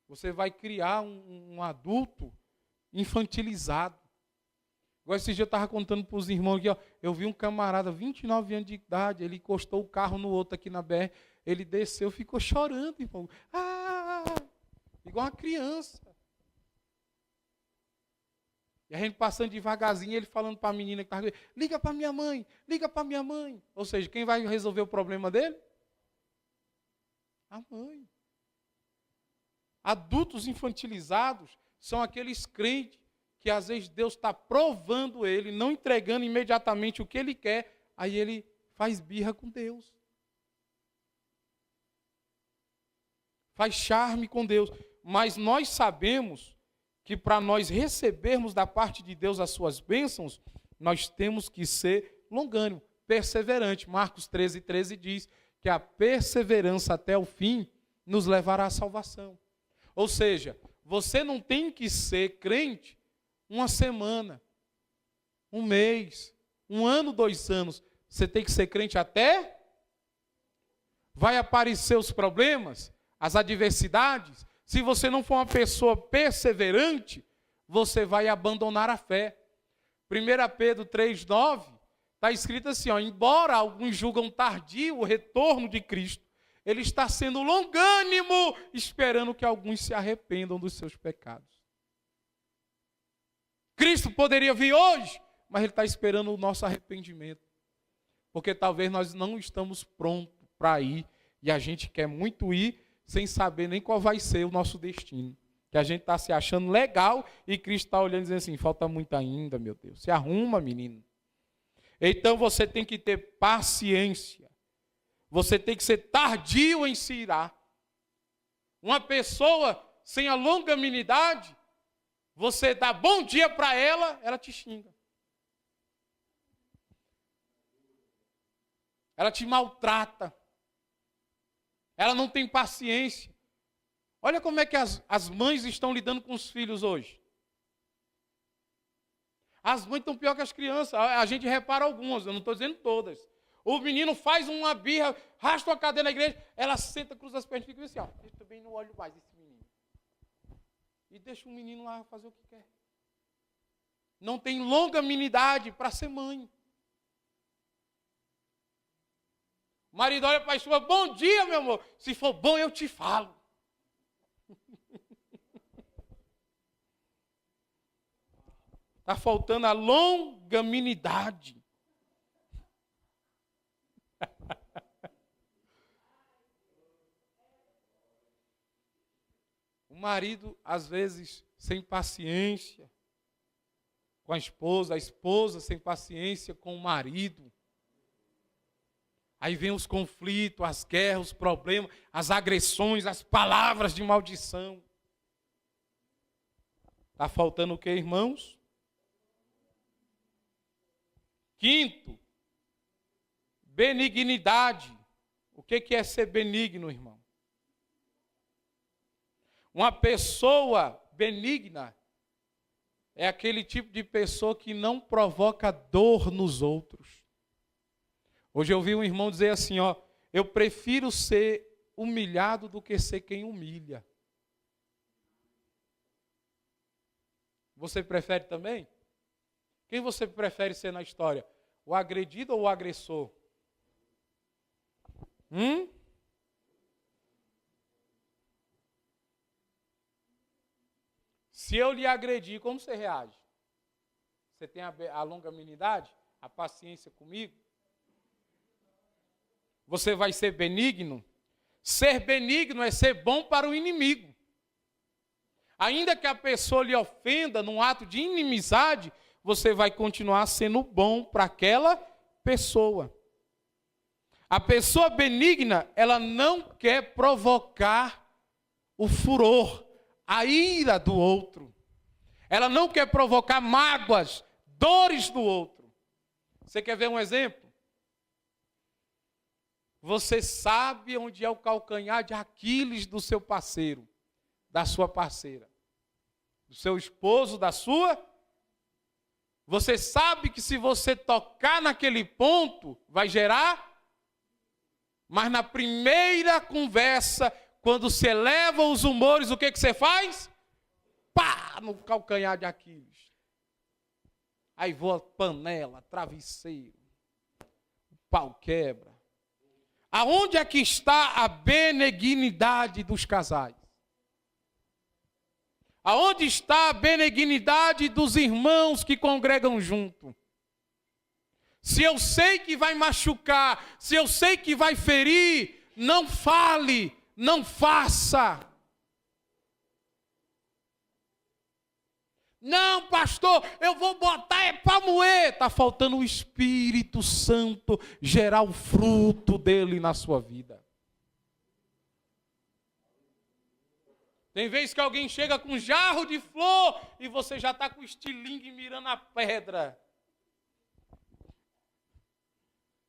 A: Você vai criar um adulto infantilizado. Agora, esse dia eu estava contando para os irmãos aqui, ó, eu vi um camarada, 29 anos de idade, ele encostou o carro no outro aqui na BR, ele desceu, ficou chorando, irmão. Igual uma criança. E a gente passando devagarzinho, ele falando para a menina que estava, liga para minha mãe, liga para minha mãe. Ou seja, quem vai resolver o problema dele? A mãe. Adultos infantilizados são aqueles crentes que às vezes Deus está provando ele, não entregando imediatamente o que ele quer, aí ele faz birra com Deus. Faz charme com Deus. Mas nós sabemos que para nós recebermos da parte de Deus as suas bênçãos, nós temos que ser longânimo, perseverante. Marcos 13:13 diz que a perseverança até o fim nos levará à salvação. Ou seja, você não tem que ser crente uma semana, um mês, um ano, 2 anos. Você tem que ser crente até? Vai aparecer os problemas, as adversidades. Se você não for uma pessoa perseverante, você vai abandonar a fé. 1 Pedro 3:9 está escrito assim, ó, embora alguns julgam tardio o retorno de Cristo, ele está sendo longânimo, esperando que alguns se arrependam dos seus pecados. Cristo poderia vir hoje, mas ele está esperando o nosso arrependimento. Porque talvez nós não estamos prontos para ir, e a gente quer muito ir, sem saber nem qual vai ser o nosso destino. Que a gente está se achando legal, e Cristo está olhando e dizendo assim, falta muito ainda, meu Deus. Se arruma, menino. Então você tem que ter paciência. Você tem que ser tardio em se irar. Uma pessoa sem a longanimidade, você dá bom dia para ela, ela te xinga. Ela te maltrata. Ela não tem paciência. Olha como é que as mães estão lidando com os filhos hoje. As mães estão pior que as crianças. A gente repara algumas, eu não estou dizendo todas. O menino faz uma birra, arrasta uma cadeira na igreja, ela senta, cruza as pernas e fica assim, ó. Eu também não olho mais esse menino. E deixa o menino lá fazer o que quer. Não tem longanimidade para ser mãe. O marido olha para a esposa, bom dia, meu amor. Se for bom, eu te falo. Está faltando a longanimidade. O marido, às vezes, sem paciência com a esposa sem paciência com o marido. Aí vem os conflitos, as guerras, os problemas, as agressões, as palavras de maldição. Está faltando o que, irmãos? Quinto, benignidade. O que é ser benigno, irmão? Uma pessoa benigna é aquele tipo de pessoa que não provoca dor nos outros. Hoje eu vi um irmão dizer assim, ó, eu prefiro ser humilhado do que ser quem humilha. Você prefere também? Quem você prefere ser na história? O agredido ou o agressor? Se eu lhe agredir, como você reage? Você tem a longanimidade, a paciência comigo? Você vai ser benigno? Ser benigno é ser bom para o inimigo. Ainda que a pessoa lhe ofenda num ato de inimizade, você vai continuar sendo bom para aquela pessoa. A pessoa benigna, ela não quer provocar o furor, a ira do outro. Ela não quer provocar mágoas, dores do outro. Você quer ver um exemplo? Você sabe onde é o calcanhar de Aquiles do seu parceiro, da sua parceira, do seu esposo, da sua. Você sabe que se você tocar naquele ponto, vai gerar. Mas na primeira conversa, quando você eleva os humores, o que você faz? Pá! No calcanhar de Aquiles. Aí voa panela, travesseiro, o pau quebra. Aonde é que está a benignidade dos casais? Aonde está a benignidade dos irmãos que congregam junto? Se eu sei que vai machucar, se eu sei que vai ferir, não fale, não faça. Não, pastor, eu vou botar para moer. Está faltando o Espírito Santo gerar o fruto dele na sua vida. Tem vezes que alguém chega com um jarro de flor e você já está com o estilingue mirando a pedra.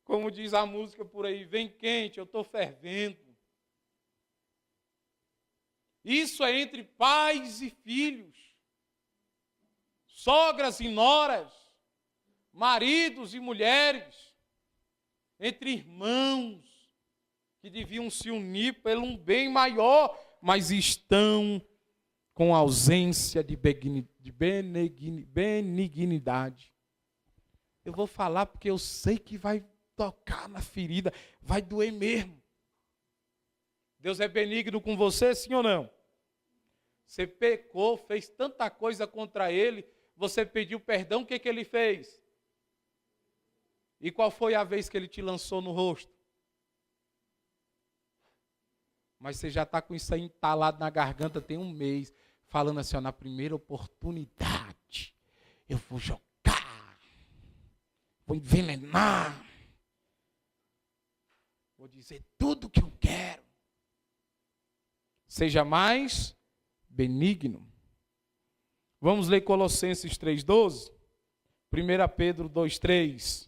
A: Como diz a música por aí, vem quente, eu estou fervendo. Isso é entre pais e filhos. Sogras e noras, maridos e mulheres, entre irmãos, que deviam se unir pelo um bem maior, mas estão com ausência de benignidade. Eu vou falar porque eu sei que vai tocar na ferida, vai doer mesmo. Deus é benigno com você, sim ou não? Você pecou, fez tanta coisa contra ele, você pediu perdão, o que ele fez? E qual foi a vez que ele te lançou no rosto? Mas você já está com isso aí entalado na garganta tem um mês, falando assim, ó, na primeira oportunidade, eu vou jogar, vou envenenar, vou dizer tudo o que eu quero. Seja mais benigno. Vamos ler Colossenses 3,12? 1 Pedro 2,3.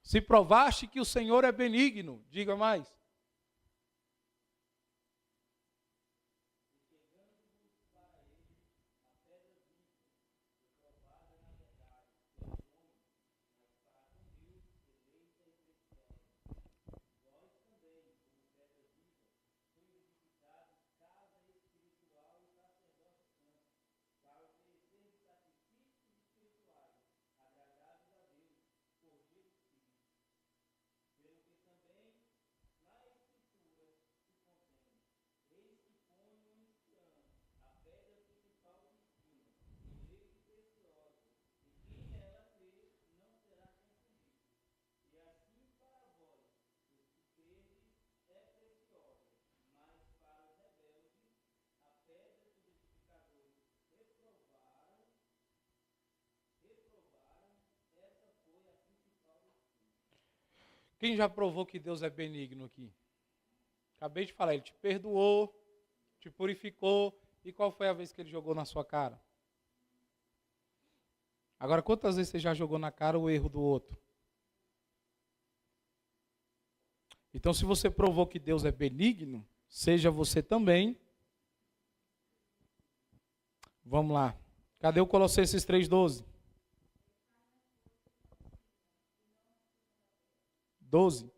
A: Se provaste que o Senhor é benigno, diga mais. Quem já provou que Deus é benigno aqui? Acabei de falar, Ele te perdoou, te purificou. E qual foi a vez que Ele jogou na sua cara? Agora, quantas vezes você já jogou na cara o erro do outro? Então, se você provou que Deus é benigno, seja você também. Vamos lá. Cadê o Colossenses 3:12? 12.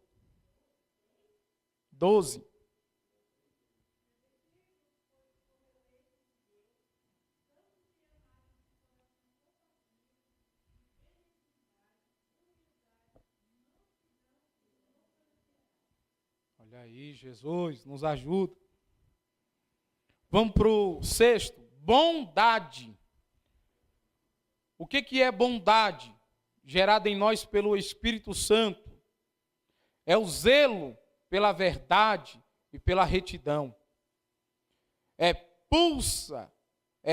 A: Olha aí, Jesus, nos ajuda. Vamos para o 6. Bondade. O que é bondade? Gerada em nós pelo Espírito Santo. É o zelo pela verdade e pela retidão. É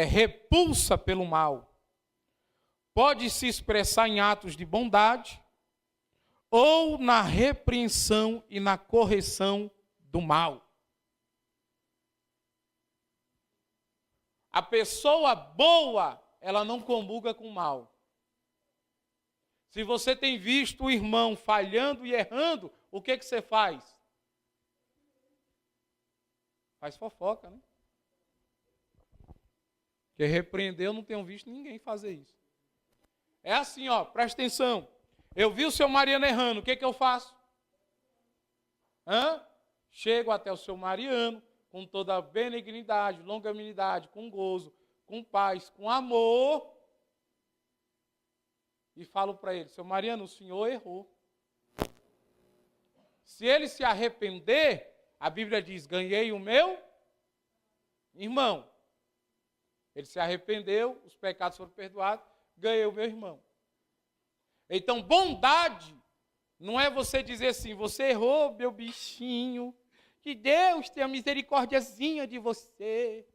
A: repulsa pelo mal. Pode se expressar em atos de bondade ou na repreensão e na correção do mal. A pessoa boa, ela não comunga com o mal. Se você tem visto o irmão falhando e errando, o que você faz? Faz fofoca, né? Porque repreender, eu não tenho visto ninguém fazer isso. É assim, ó, presta atenção. Eu vi o seu Mariano errando, o que eu faço? Chego até o seu Mariano com toda a benignidade, longanimidade, com gozo, com paz, com amor. E falo para ele, seu Mariano, o senhor errou. Se ele se arrepender, a Bíblia diz, ganhei o meu irmão. Ele se arrependeu, os pecados foram perdoados, ganhei o meu irmão. Então, bondade não é você dizer assim, você errou, meu bichinho, que Deus tenha misericórdiazinha de você.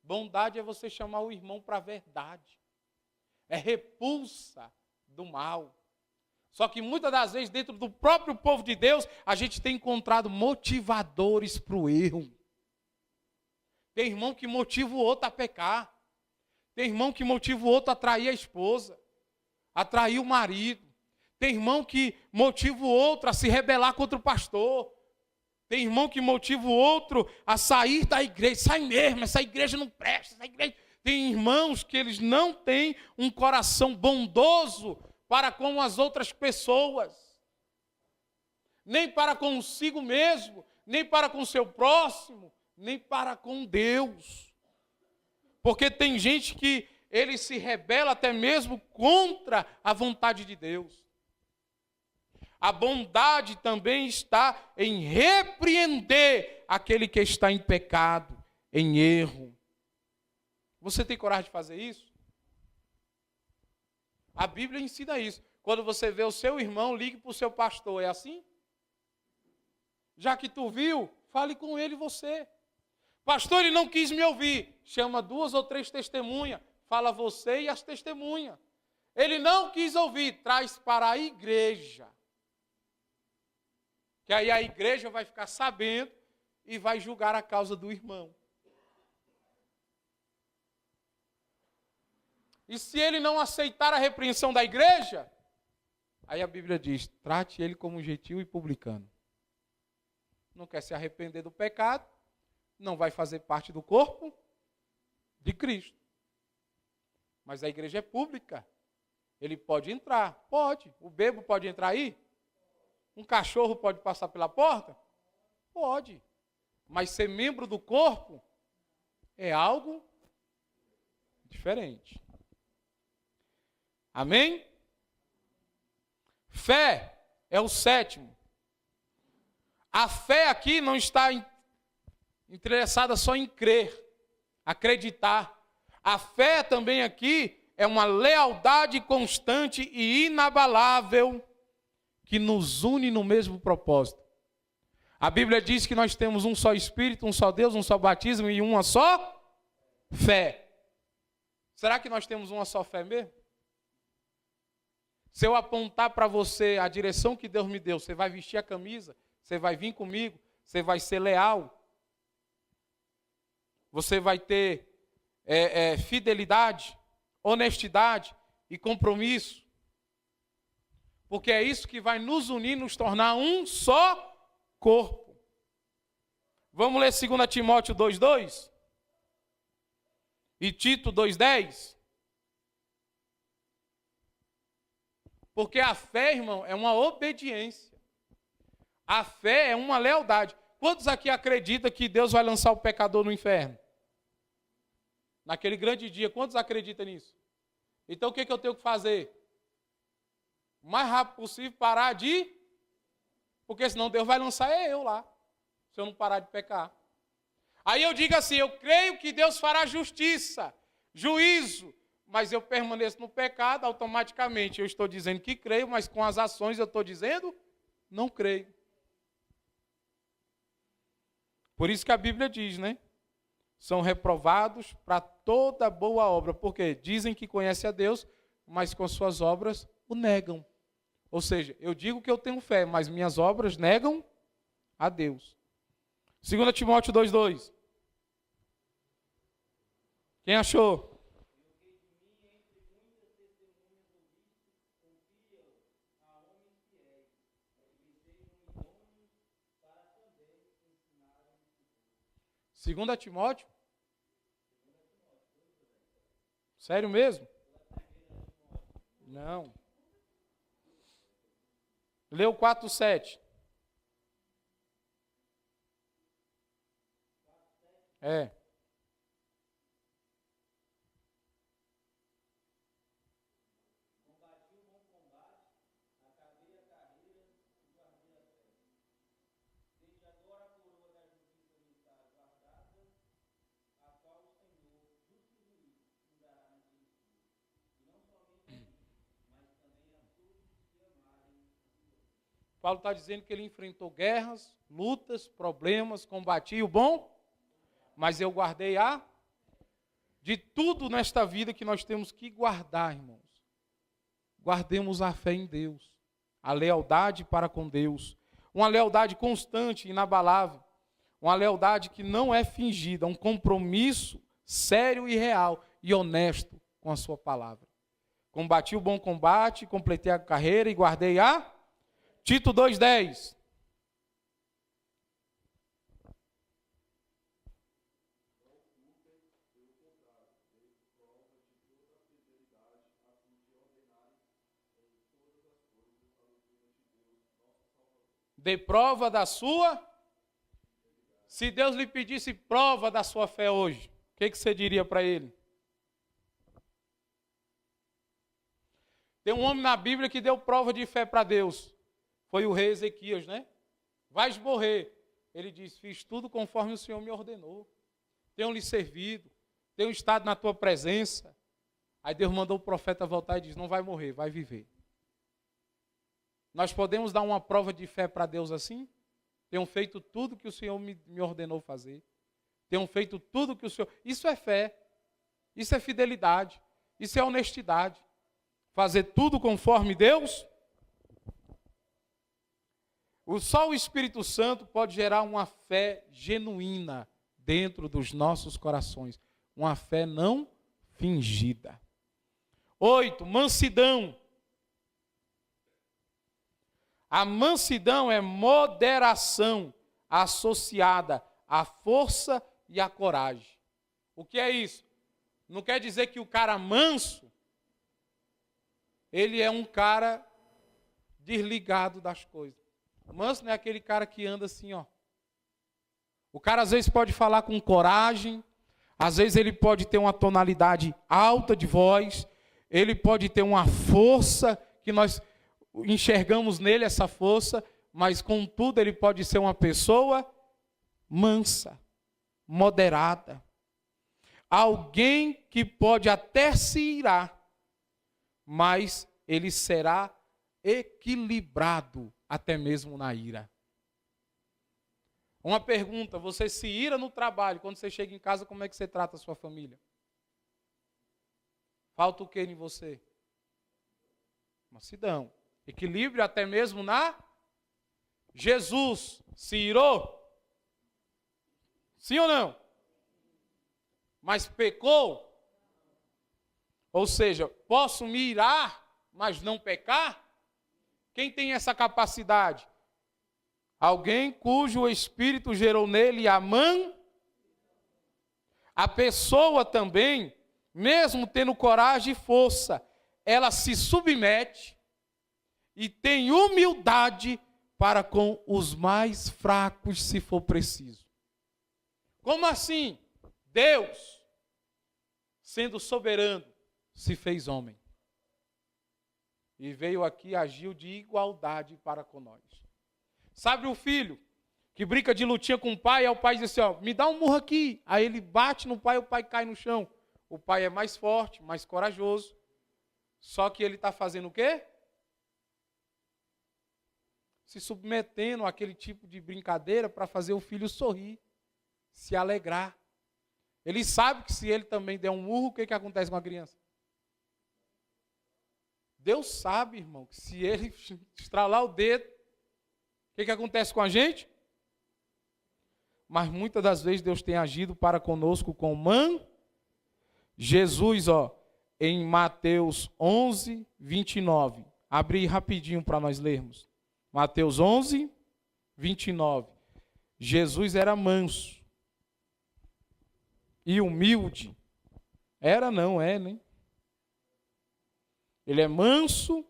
A: Bondade é você chamar o irmão para a verdade. É repulsa do mal. Só que muitas das vezes, dentro do próprio povo de Deus, a gente tem encontrado motivadores para o erro. Tem irmão que motiva o outro a pecar. Tem irmão que motiva o outro a trair a esposa, a trair o marido. Tem irmão que motiva o outro a se rebelar contra o pastor. Tem irmão que motiva o outro a sair da igreja. Sai mesmo, essa igreja não presta. Essa igreja... Tem irmãos que eles não têm um coração bondoso para com as outras pessoas. Nem para consigo mesmo, nem para com o seu próximo, nem para com Deus. Porque tem gente que ele se rebela até mesmo contra a vontade de Deus. A bondade também está em repreender aquele que está em pecado, em erro. Você tem coragem de fazer isso? A Bíblia ensina isso. Quando você vê o seu irmão, ligue para o seu pastor. É assim? Já que tu viu, fale com ele você. Pastor, ele não quis me ouvir. Chama 2 ou 3 testemunhas. Fala você e as testemunhas. Ele não quis ouvir. Traz para a igreja. Que aí a igreja vai ficar sabendo e vai julgar a causa do irmão. E se ele não aceitar a repreensão da igreja, aí a Bíblia diz, trate ele como um gentil e publicano. Não quer se arrepender do pecado, não vai fazer parte do corpo de Cristo. Mas a igreja é pública. Ele pode entrar? Pode. O bêbado pode entrar aí? Um cachorro pode passar pela porta? Pode. Mas ser membro do corpo é algo diferente. Amém? Fé é o 7º. A fé aqui não está interessada só em crer, acreditar. A fé também aqui é uma lealdade constante e inabalável que nos une no mesmo propósito. A Bíblia diz que nós temos um só Espírito, um só Deus, um só batismo e uma só fé. Será que nós temos uma só fé mesmo? Se eu apontar para você a direção que Deus me deu, você vai vestir a camisa, você vai vir comigo, você vai ser leal, você vai ter fidelidade, honestidade e compromisso. Porque é isso que vai nos unir, nos tornar um só corpo. Vamos ler 2 Timóteo 2,2? E Tito 2,10? Porque a fé, irmão, é uma obediência. A fé é uma lealdade. Quantos aqui acreditam que Deus vai lançar o pecador no inferno? Naquele grande dia, quantos acreditam nisso? Então o que eu tenho que fazer? O mais rápido possível parar de... Porque senão Deus vai lançar eu lá, se eu não parar de pecar. Aí eu digo assim, eu creio que Deus fará justiça, juízo, mas eu permaneço no pecado, automaticamente eu estou dizendo que creio, mas com as ações eu estou dizendo, não creio. Por isso que a Bíblia diz, né? São reprovados para toda boa obra, porque dizem que conhecem a Deus, mas com suas obras o negam. Ou seja, eu digo que eu tenho fé, mas minhas obras negam a Deus. 2 Timóteo 2,2. Quem achou? Segunda Timóteo? Sério mesmo? Não. Leu 4,7. É. Paulo está dizendo que ele enfrentou guerras, lutas, problemas, combatia o bom, mas eu guardei de tudo nesta vida que nós temos que guardar, irmãos. Guardemos a fé em Deus, a lealdade para com Deus, uma lealdade constante, inabalável, uma lealdade que não é fingida, um compromisso sério e real e honesto com a sua palavra. Combati o bom combate, completei a carreira e guardei Tito 2,10. Dê prova da sua. Se Deus lhe pedisse prova da sua fé hoje, o que você diria para ele? Tem um homem na Bíblia que deu prova de fé para Deus. Foi o rei Ezequias, né? Vais morrer. Ele disse, fiz tudo conforme o Senhor me ordenou. Tenho lhe servido. Tenho estado na tua presença. Aí Deus mandou o profeta voltar e disse, não vai morrer, vai viver. Nós podemos dar uma prova de fé para Deus assim? Tenho feito tudo que o Senhor me ordenou fazer. Tenho feito tudo que o Senhor... Isso é fé. Isso é fidelidade. Isso é honestidade. Fazer tudo conforme Deus. Só o Espírito Santo pode gerar uma fé genuína dentro dos nossos corações. Uma fé não fingida. 8, mansidão. A mansidão é moderação associada à força e à coragem. O que é isso? Não quer dizer que o cara manso, ele é um cara desligado das coisas. Manso não é aquele cara que anda assim, ó. O cara às vezes pode falar com coragem, às vezes ele pode ter uma tonalidade alta de voz, ele pode ter uma força que nós enxergamos nele essa força, mas contudo ele pode ser uma pessoa mansa, moderada. Alguém que pode até se irar, mas ele será equilibrado até mesmo na ira. Uma pergunta, você se ira no trabalho, quando você chega em casa, como é que você trata a sua família? Falta o que em você? Mansidão. Equilíbrio até mesmo na... Jesus se irou? Sim ou não? Mas pecou? Ou seja, posso me irar, mas não pecar? Quem tem essa capacidade? Alguém cujo Espírito gerou nele a pessoa também, mesmo tendo coragem e força, ela se submete e tem humildade para com os mais fracos, se for preciso. Como assim? Deus, sendo soberano, se fez homem. E veio aqui e agiu de igualdade para com nós. Sabe o filho que brinca de lutinha com o pai, aí o pai diz assim, ó, me dá um murro aqui. Aí ele bate no pai, o pai cai no chão. O pai é mais forte, mais corajoso. Só que ele está fazendo o quê? Se submetendo àquele tipo de brincadeira para fazer o filho sorrir, se alegrar. Ele sabe que se ele também der um murro, o que acontece com a criança? Deus sabe, irmão, que se ele estralar o dedo, o que acontece com a gente? Mas muitas das vezes Deus tem agido para conosco com Jesus, ó, em Mateus 11, 29. Abri rapidinho para nós lermos. Mateus 11, 29. Jesus era manso e humilde. Era, não é, né? Ele é manso.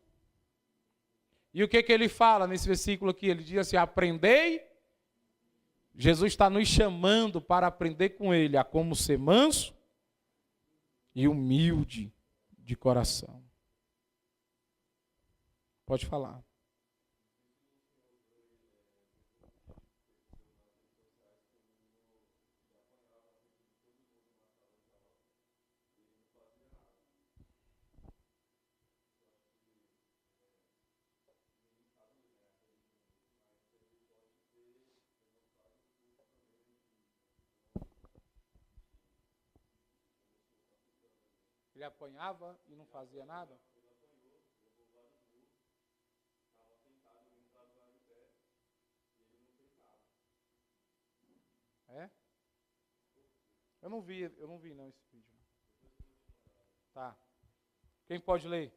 A: E o que ele fala nesse versículo aqui? Ele diz assim, aprendei. Jesus está nos chamando para aprender com ele a como ser manso e humilde de coração. Pode falar. Ele apanhava e não fazia nada? É? Eu não vi não esse vídeo. Tá. Quem pode ler?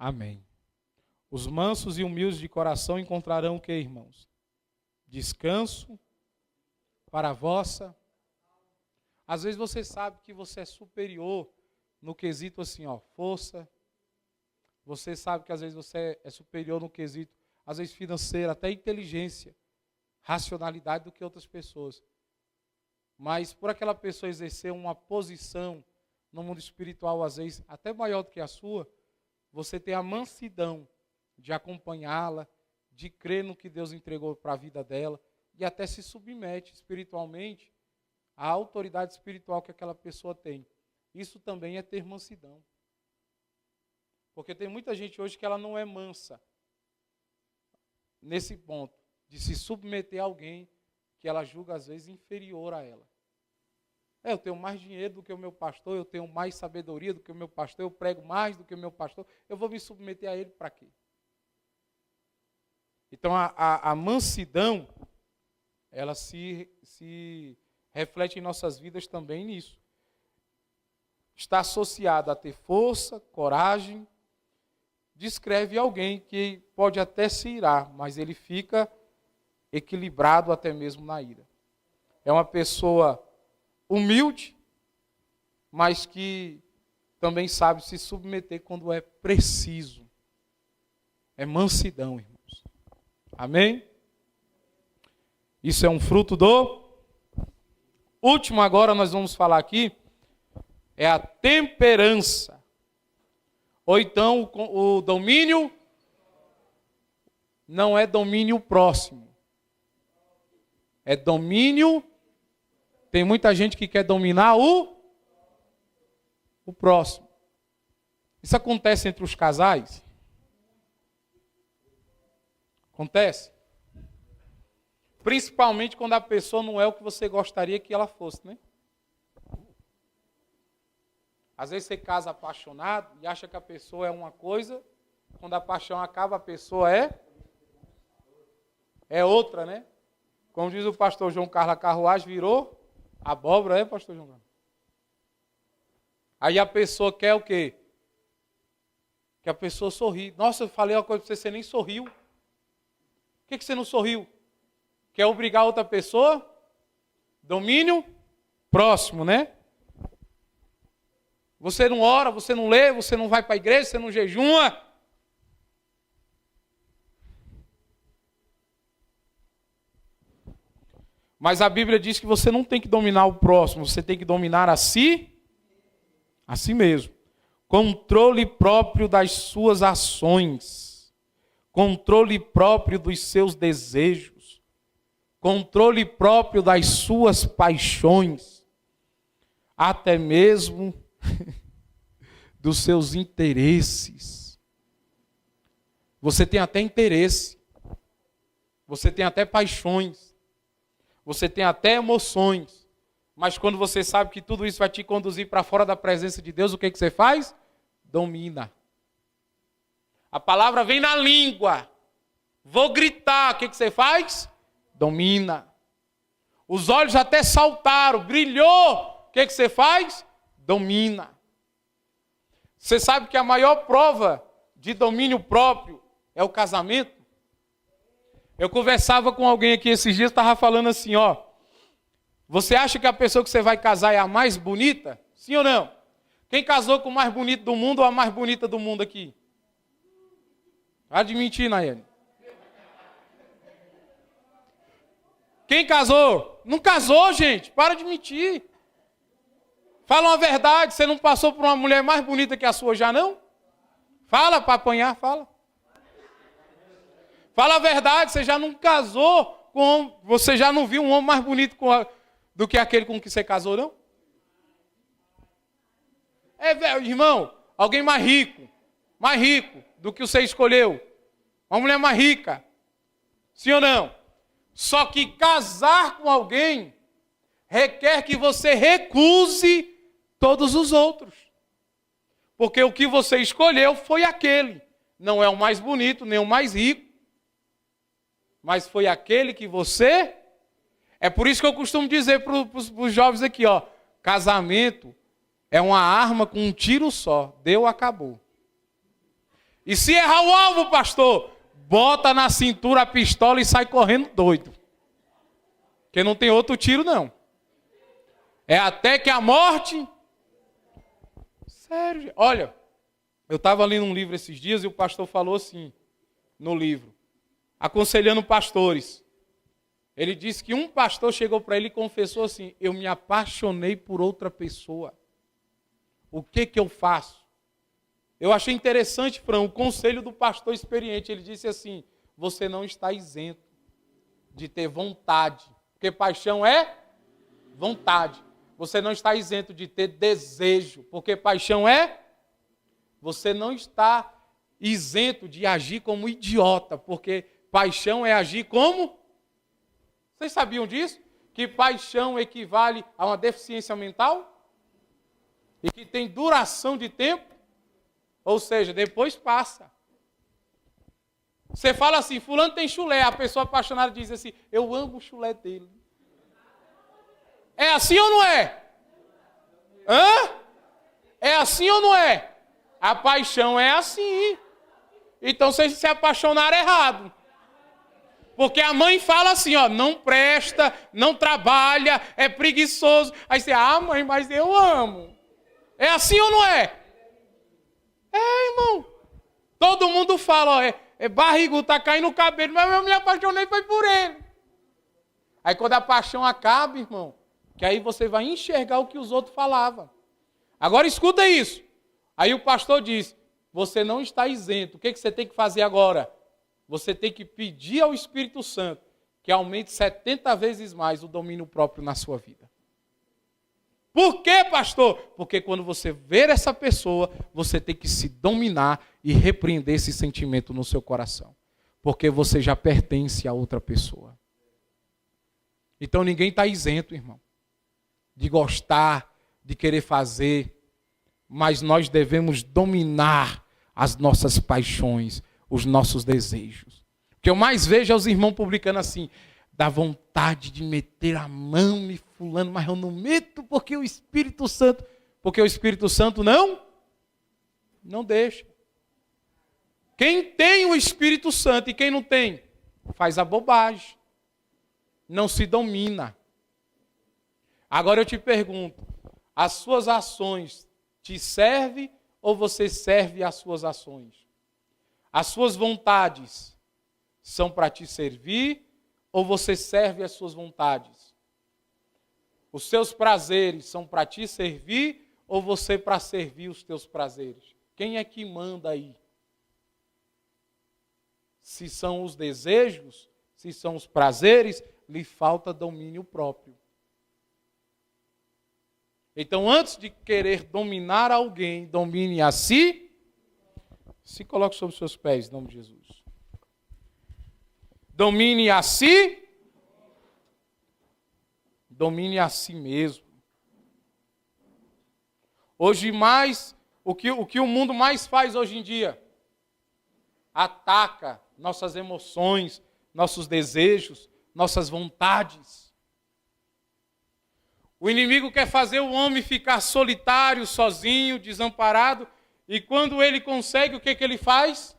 A: Amém. Os mansos e humildes de coração encontrarão o que, irmãos? Descanso para a vossa. Às vezes você sabe que você é superior no quesito assim, ó, força. Você sabe que às vezes você é superior no quesito, às vezes financeiro, até inteligência, racionalidade do que outras pessoas. Mas por aquela pessoa exercer uma posição no mundo espiritual, às vezes até maior do que a sua, você tem a mansidão de acompanhá-la, de crer no que Deus entregou para a vida dela e até se submete espiritualmente à autoridade espiritual que aquela pessoa tem. Isso também é ter mansidão. Porque tem muita gente hoje que ela não é mansa nesse ponto de se submeter a alguém que ela julga às vezes inferior a ela. Eu tenho mais dinheiro do que o meu pastor, eu tenho mais sabedoria do que o meu pastor, eu prego mais do que o meu pastor, eu vou me submeter a ele para quê? Então a mansidão, ela se reflete em nossas vidas também nisso. Está associada a ter força, coragem. Descreve alguém que pode até se irar, mas ele fica equilibrado até mesmo na ira. É uma pessoa humilde, mas que também sabe se submeter quando é preciso. É mansidão, irmãos. Amém? Isso é um fruto do... Último agora nós vamos falar aqui, é a temperança. Ou então o domínio não é domínio próximo. É domínio... Tem muita gente que quer dominar o próximo. Isso acontece entre os casais? Acontece? Principalmente quando a pessoa não é o que você gostaria que ela fosse, né? Às vezes você casa apaixonado e acha que a pessoa é uma coisa, quando a paixão acaba, a pessoa é outra, né? Como diz o pastor João Carlos, a carruagem virou abóbora, pastor João Carlos? Aí a pessoa quer o quê? Que a pessoa sorri. Nossa, eu falei uma coisa para você, você nem sorriu. Por que você não sorriu? Quer obrigar outra pessoa? Domínio próximo, né? Você não ora, você não lê, você não vai para a igreja, você não jejuma. Mas a Bíblia diz que você não tem que dominar o próximo, você tem que dominar a si mesmo. Controle próprio das suas ações. Controle próprio dos seus desejos. Controle próprio das suas paixões. Até mesmo dos seus interesses. Você tem até interesse. Você tem até paixões. Você tem até emoções. Mas quando você sabe que tudo isso vai te conduzir para fora da presença de Deus, o que você faz? Domina. A palavra vem na língua. Vou gritar. O que você faz? Domina. Os olhos até saltaram. Brilhou. O que você faz? Domina. Você sabe que a maior prova de domínio próprio é o casamento? Eu conversava com alguém aqui esses dias, estava falando assim, ó. Você acha que a pessoa que você vai casar é a mais bonita? Sim ou não? Quem casou com o mais bonito do mundo ou a mais bonita do mundo aqui? Para de mentir, Nayane. Quem casou? Não casou, gente. Para de mentir. Fala uma verdade. Você não passou por uma mulher mais bonita que a sua já, não? Fala para apanhar, fala. Fala a verdade. Você já não casou com... Você já não viu um homem mais bonito do que aquele com que você casou, não? Irmão, alguém mais rico do que você escolheu. Uma mulher mais rica. Sim ou não? Só que casar com alguém requer que você recuse todos os outros. Porque o que você escolheu foi aquele. Não é o mais bonito, nem o mais rico. Mas foi aquele que você... É por isso que eu costumo dizer para os jovens aqui, ó. Casamento é uma arma com um tiro só. Deu, acabou. E se errar o alvo, pastor, bota na cintura a pistola e sai correndo doido. Porque não tem outro tiro, não. É até que a morte... Sério, olha, eu estava lendo um livro esses dias e o pastor falou assim, no livro, aconselhando pastores. Ele disse que um pastor chegou para ele e confessou assim, eu me apaixonei por outra pessoa. O que eu faço? Eu achei interessante, Fran, o conselho do pastor experiente. Ele disse assim, você não está isento de ter vontade. Porque paixão é vontade. Você não está isento de ter desejo. Porque paixão é... Você não está isento de agir como idiota. Porque paixão é agir como... Vocês sabiam disso? Que paixão equivale a uma deficiência mental? E que tem duração de tempo? Ou seja, depois passa. Você fala assim, fulano tem chulé. A pessoa apaixonada diz assim, eu amo o chulé dele. É assim ou não é? Hã? É assim ou não é? A paixão é assim. Então vocês se apaixonaram errado. Porque a mãe fala assim, ó, não presta, não trabalha, é preguiçoso. Aí você, mãe, mas eu amo. É assim ou não é? É, irmão. Todo mundo fala, ó, é barrigudo, tá caindo o cabelo, mas eu me apaixonei foi por ele. Aí quando a paixão acaba, irmão, que aí você vai enxergar o que os outros falavam. Agora escuta isso. Aí o pastor diz, você não está isento. O que você tem que fazer agora? Você tem que pedir ao Espírito Santo que aumente 70 vezes mais o domínio próprio na sua vida. Por quê, pastor? Porque quando você ver essa pessoa, você tem que se dominar e repreender esse sentimento no seu coração. Porque você já pertence a outra pessoa. Então ninguém está isento, irmão, de gostar, de querer fazer, mas nós devemos dominar as nossas paixões, os nossos desejos. O que eu mais vejo é os irmãos publicando assim, dá vontade de meter a mão em fulano, mas eu não meto porque o Espírito Santo não deixa. Quem tem o Espírito Santo e quem não tem, faz a bobagem. Não se domina. Agora eu te pergunto, as suas ações te servem ou você serve às suas ações? As suas vontades são para te servir ou você serve às suas vontades? Os seus prazeres são para te servir ou você para servir os teus prazeres? Quem é que manda aí? Se são os desejos, se são os prazeres, lhe falta domínio próprio. Então, antes de querer dominar alguém, domine a si. Se coloque sobre os seus pés, em nome de Jesus. Domine a si. Domine a si mesmo. Hoje mais, o que o mundo mais faz hoje em dia? Ataca nossas emoções, nossos desejos, nossas vontades. O inimigo quer fazer o homem ficar solitário, sozinho, desamparado, e quando ele consegue, o que ele faz?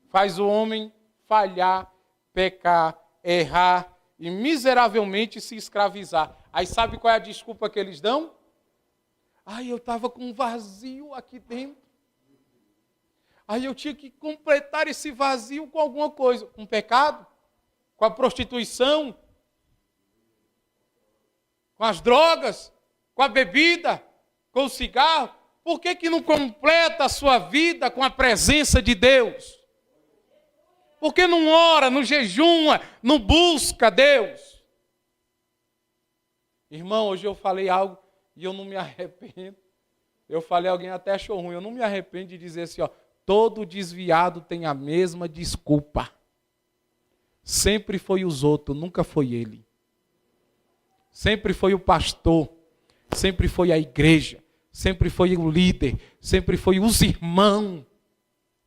A: Faz o homem falhar, pecar, errar e miseravelmente se escravizar. Aí sabe qual é a desculpa que eles dão? Ai, eu estava com um vazio aqui dentro. Aí eu tinha que completar esse vazio com alguma coisa. Com o pecado, com a prostituição, com as drogas, com a bebida, com o cigarro. Por que não completa a sua vida com a presença de Deus? Por que não ora, não jejuma, não busca Deus? Irmão, hoje eu falei algo e eu não me arrependo. Eu falei, alguém até achou ruim. Eu não me arrependo de dizer assim, ó. Todo desviado tem a mesma desculpa. Sempre foi os outros, nunca foi ele. Sempre foi o pastor, sempre foi a igreja, sempre foi o líder, sempre foi os irmãos.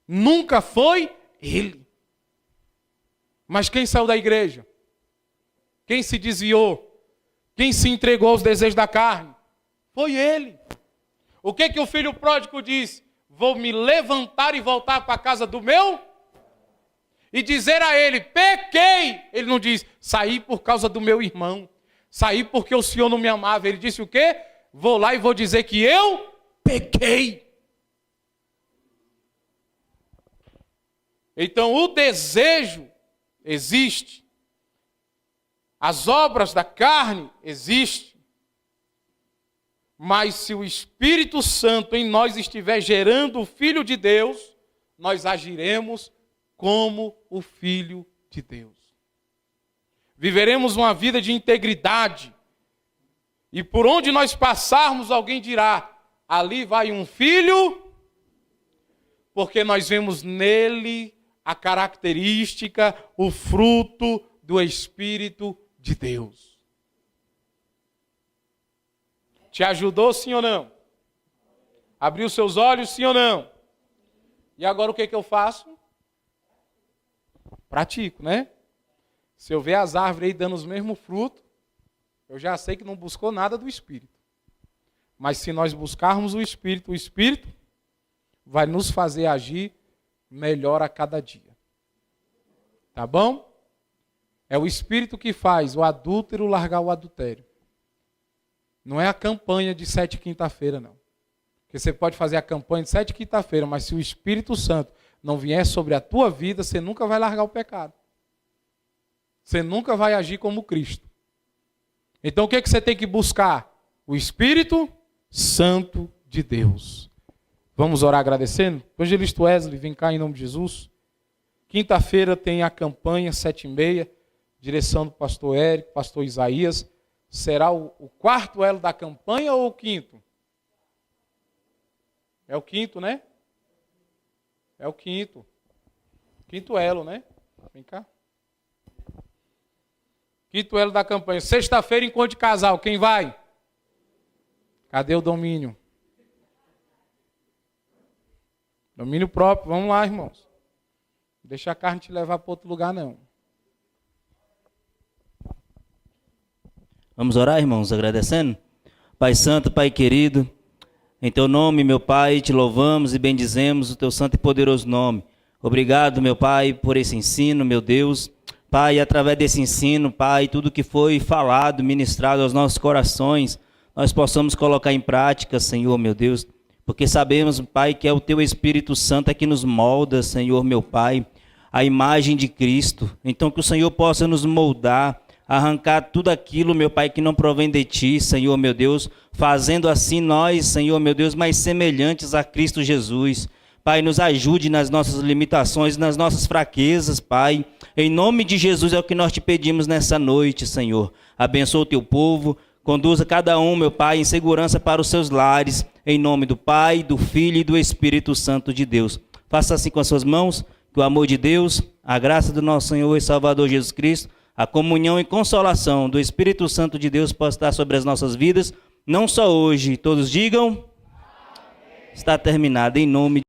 A: Nunca foi ele. Mas quem saiu da igreja? Quem se desviou? Quem se entregou aos desejos da carne? Foi ele. O que o filho pródigo disse? Vou me levantar e voltar para a casa do meu e dizer a ele, pequei. Ele não diz, saí por causa do meu irmão, saí porque o Senhor não me amava. Ele disse o quê? Vou lá e vou dizer que eu pequei. Então o desejo existe, as obras da carne existem. Mas se o Espírito Santo em nós estiver gerando o Filho de Deus, nós agiremos como o Filho de Deus. Viveremos uma vida de integridade. E por onde nós passarmos, alguém dirá, ali vai um filho, porque nós vemos nele a característica, o fruto do Espírito de Deus. Te ajudou, sim ou não? Abriu seus olhos, sim ou não? E agora o que eu faço? Pratico, né? Se eu ver as árvores aí dando os mesmos frutos, eu já sei que não buscou nada do Espírito. Mas se nós buscarmos o Espírito vai nos fazer agir melhor a cada dia. Tá bom? É o Espírito que faz o adúltero largar o adultério. Não é a campanha de 7 quinta-feira, não. Porque você pode fazer a campanha de 7 quinta-feira, mas se o Espírito Santo não vier sobre a tua vida, você nunca vai largar o pecado. Você nunca vai agir como Cristo. Então o que você tem que buscar? O Espírito Santo de Deus. Vamos orar agradecendo? Evangelista Wesley, vem cá em nome de Jesus. Quinta-feira tem a campanha, 7h30, direção do pastor Érico, pastor Isaías. Será o quarto elo da campanha ou o quinto? É o quinto, né? É o quinto. Quinto elo, né? Vem cá. Quinto elo da campanha. Sexta-feira, encontro de casal. Quem vai? Cadê o domínio? Domínio próprio. Vamos lá, irmãos. Deixa a carne te levar para outro lugar, não.
B: Vamos orar, irmãos, agradecendo? Pai Santo, Pai querido, em Teu nome, meu Pai, te louvamos e bendizemos o Teu santo e poderoso nome. Obrigado, meu Pai, por esse ensino, meu Deus. Pai, através desse ensino, Pai, tudo que foi falado, ministrado aos nossos corações, nós possamos colocar em prática, Senhor, meu Deus, porque sabemos, Pai, que é o Teu Espírito Santo que nos molda, Senhor, meu Pai, a imagem de Cristo. Então, que o Senhor possa nos moldar, arrancar tudo aquilo, meu Pai, que não provém de Ti, Senhor, meu Deus, fazendo assim nós, Senhor, meu Deus, mais semelhantes a Cristo Jesus. Pai, nos ajude nas nossas limitações, nas nossas fraquezas, Pai. Em nome de Jesus é o que nós te pedimos nessa noite, Senhor. Abençoa o Teu povo, conduza cada um, meu Pai, em segurança para os seus lares, em nome do Pai, do Filho e do Espírito Santo de Deus. Faça assim com as suas mãos, que o amor de Deus, a graça do nosso Senhor e Salvador Jesus Cristo, a comunhão e consolação do Espírito Santo de Deus possa estar sobre as nossas vidas, não só hoje. Todos digam, está terminado em nome de